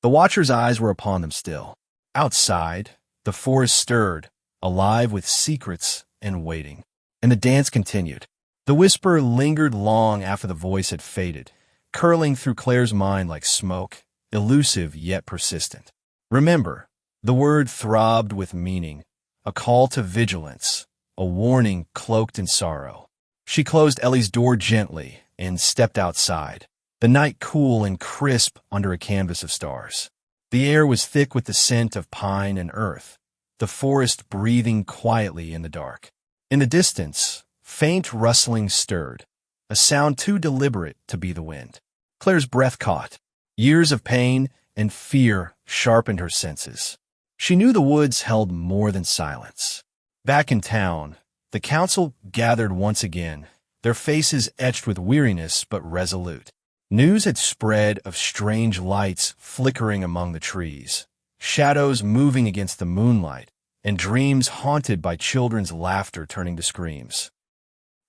The Watcher's eyes were upon them still. Outside, the forest stirred, alive with secrets and waiting. And the dance continued. The whisper lingered long after the voice had faded, curling through Claire's mind like smoke, elusive yet persistent. Remember, the word throbbed with meaning, a call to vigilance, a warning cloaked in sorrow. She closed Ellie's door gently and stepped outside, the night cool and crisp under a canvas of stars. The air was thick with the scent of pine and earth, the forest breathing quietly in the dark. In the distance, faint rustling stirred, a sound too deliberate to be the wind. Claire's breath caught. Years of pain and fear sharpened her senses. She knew the woods held more than silence. Back in town, the council gathered once again, their faces etched with weariness but resolute. News had spread of strange lights flickering among the trees, shadows moving against the moonlight, and dreams haunted by children's laughter turning to screams.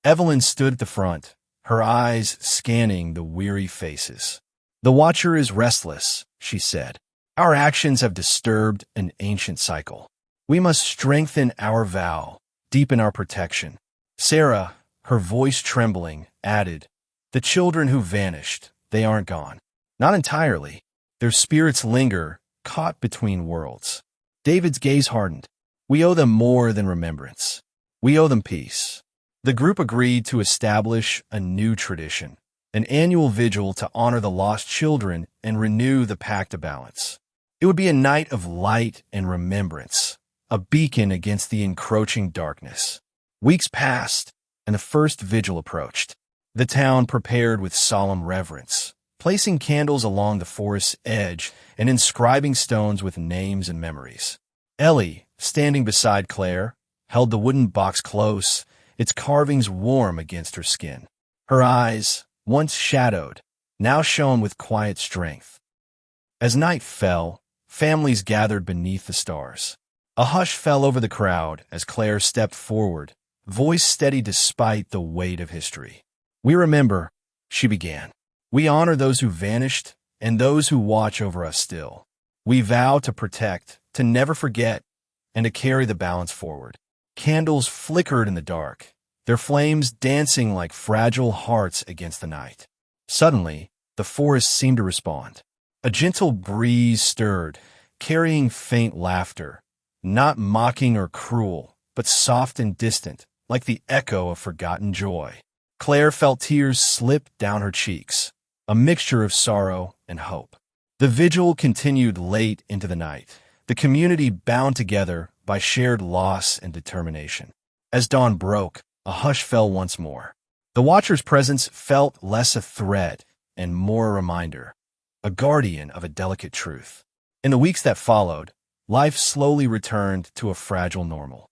Evelyn stood at the front, her eyes scanning the weary faces. "The Watcher is restless," she said. "Our actions have disturbed an ancient cycle. We must strengthen our vow, deepen our protection." Sarah, her voice trembling, added, "The children who vanished, they aren't gone. Not entirely. Their spirits linger, caught between worlds." David's gaze hardened. "We owe them more than remembrance. We owe them peace." The group agreed to establish a new tradition, an annual vigil to honor the lost children and renew the pact of balance. It would be a night of light and remembrance, a beacon against the encroaching darkness. Weeks passed, and the first vigil approached. The town prepared with solemn reverence, placing candles along the forest's edge and inscribing stones with names and memories. Ellie, standing beside Claire, held the wooden box close, its carvings warm against her skin. Her eyes, once shadowed, now shone with quiet strength. As night fell, families gathered beneath the stars. A hush fell over the crowd as Claire stepped forward, voice steady despite the weight of history. "We remember," she began. "We honor those who vanished and those who watch over us still. We vow to protect, to never forget, and to carry the balance forward." Candles flickered in the dark, their flames dancing like fragile hearts against the night. Suddenly, the forest seemed to respond. A gentle breeze stirred, carrying faint laughter, not mocking or cruel, but soft and distant, like the echo of forgotten joy. Claire felt tears slip down her cheeks, a mixture of sorrow and hope. The vigil continued late into the night, the community bound together by shared loss and determination. As dawn broke, a hush fell once more. The watcher's presence felt less a threat and more a reminder, a guardian of a delicate truth. In the weeks that followed, life slowly returned to a fragile normal.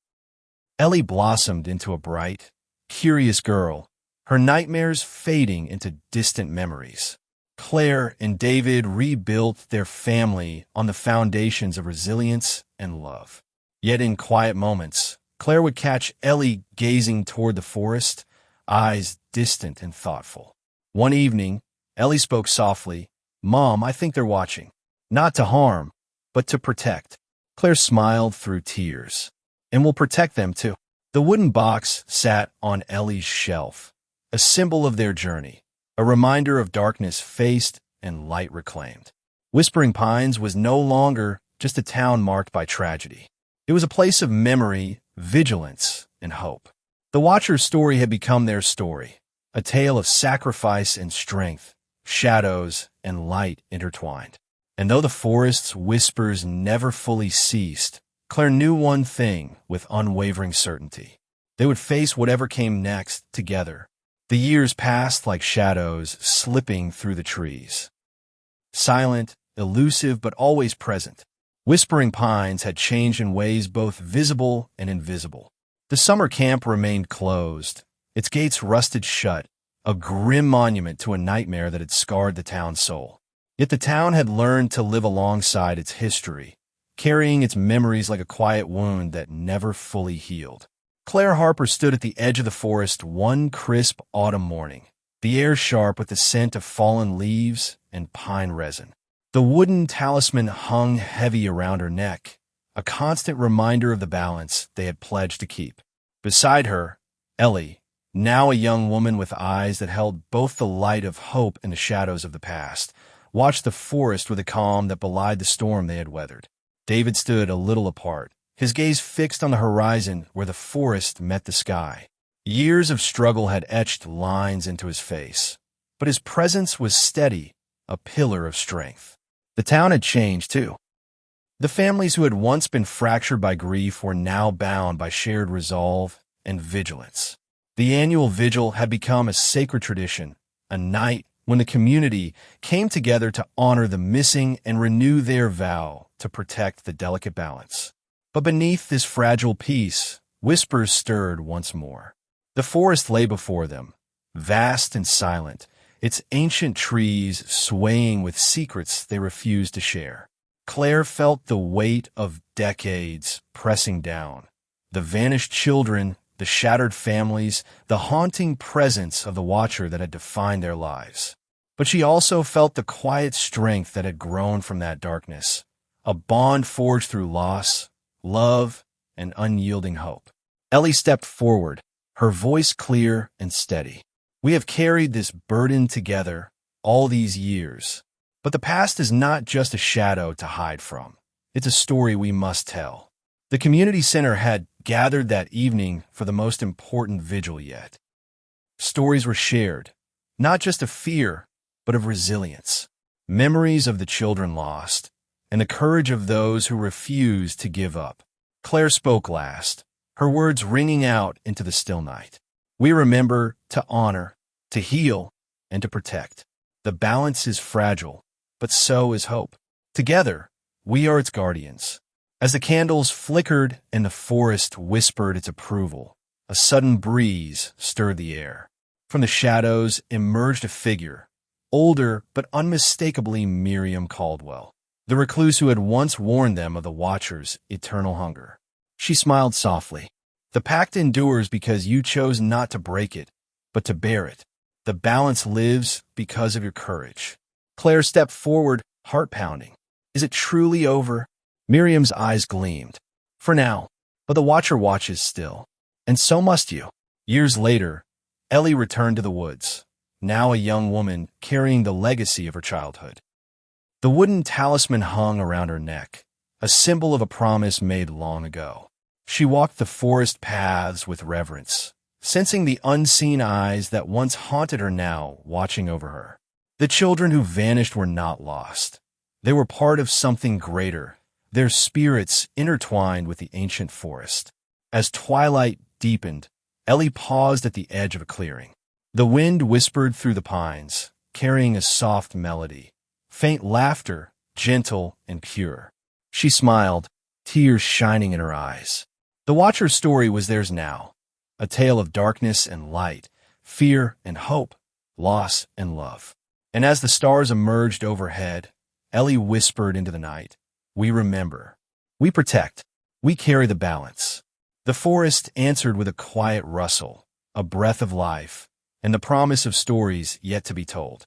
Ellie blossomed into a bright, curious girl, her nightmares fading into distant memories. Claire and David rebuilt their family on the foundations of resilience and love. Yet in quiet moments, Claire would catch Ellie gazing toward the forest, eyes distant and thoughtful. One evening, Ellie spoke softly, "Mom, I think they're watching. Not to harm, but to protect." Claire smiled through tears. "And we'll protect them too." The wooden box sat on Ellie's shelf, a symbol of their journey, a reminder of darkness faced and light reclaimed. Whispering Pines was no longer just a town marked by tragedy. It was a place of memory, vigilance, and hope. The Watcher's story had become their story, a tale of sacrifice and strength, shadows and light intertwined. And though the forest's whispers never fully ceased, Claire knew one thing with unwavering certainty. They would face whatever came next together. The years passed like shadows slipping through the trees. Silent, elusive, but always present. Whispering Pines had changed in ways both visible and invisible. The summer camp remained closed, its gates rusted shut, a grim monument to a nightmare that had scarred the town's soul. Yet the town had learned to live alongside its history, carrying its memories like a quiet wound that never fully healed. Claire Harper stood at the edge of the forest one crisp autumn morning, the air sharp with the scent of fallen leaves and pine resin. The wooden talisman hung heavy around her neck, a constant reminder of the balance they had pledged to keep. Beside her, Ellie, now a young woman with eyes that held both the light of hope and the shadows of the past, watched the forest with a calm that belied the storm they had weathered. David stood a little apart, his gaze fixed on the horizon where the forest met the sky. Years of struggle had etched lines into his face, but his presence was steady, a pillar of strength. The town had changed, too. The families who had once been fractured by grief were now bound by shared resolve and vigilance. The annual vigil had become a sacred tradition, a night when the community came together to honor the missing and renew their vow to protect the delicate balance. But beneath this fragile peace, whispers stirred once more. The forest lay before them, vast and silent, its ancient trees swaying with secrets they refused to share. Claire felt the weight of decades pressing down, the vanished children, the shattered families, the haunting presence of the Watcher that had defined their lives. But she also felt the quiet strength that had grown from that darkness, a bond forged through loss, love, and unyielding hope. Ellie stepped forward, her voice clear and steady. "We have carried this burden together all these years, but the past is not just a shadow to hide from. It's a story we must tell." The community center had gathered that evening for the most important vigil yet. Stories were shared, not just of fear, but of resilience, memories of the children lost, and the courage of those who refused to give up. Claire spoke last, her words ringing out into the still night. We remember to honor, to heal, and to protect. The balance is fragile, but so is hope. Together, we are its guardians. As the candles flickered and the forest whispered its approval, a sudden breeze stirred the air. From the shadows emerged a figure, older but unmistakably Miriam Caldwell, the recluse who had once warned them of the Watcher's eternal hunger. She smiled softly. The pact endures because you chose not to break it, but to bear it. The balance lives because of your courage. Claire stepped forward, heart pounding. Is it truly over? Miriam's eyes gleamed. For now, but the Watcher watches still. And so must you. Years later, Ellie returned to the woods, now a young woman carrying the legacy of her childhood. The wooden talisman hung around her neck, a symbol of a promise made long ago. She walked the forest paths with reverence, sensing the unseen eyes that once haunted her now watching over her. The children who vanished were not lost. They were part of something greater, their spirits intertwined with the ancient forest. As twilight deepened, Ellie paused at the edge of a clearing. The wind whispered through the pines, carrying a soft melody, faint laughter, gentle and pure. She smiled, tears shining in her eyes. The Watcher's story was theirs now, a tale of darkness and light, fear and hope, loss and love. And as the stars emerged overhead, Ellie whispered into the night, "We remember. We protect. We carry the balance." The forest answered with a quiet rustle, a breath of life, and the promise of stories yet to be told.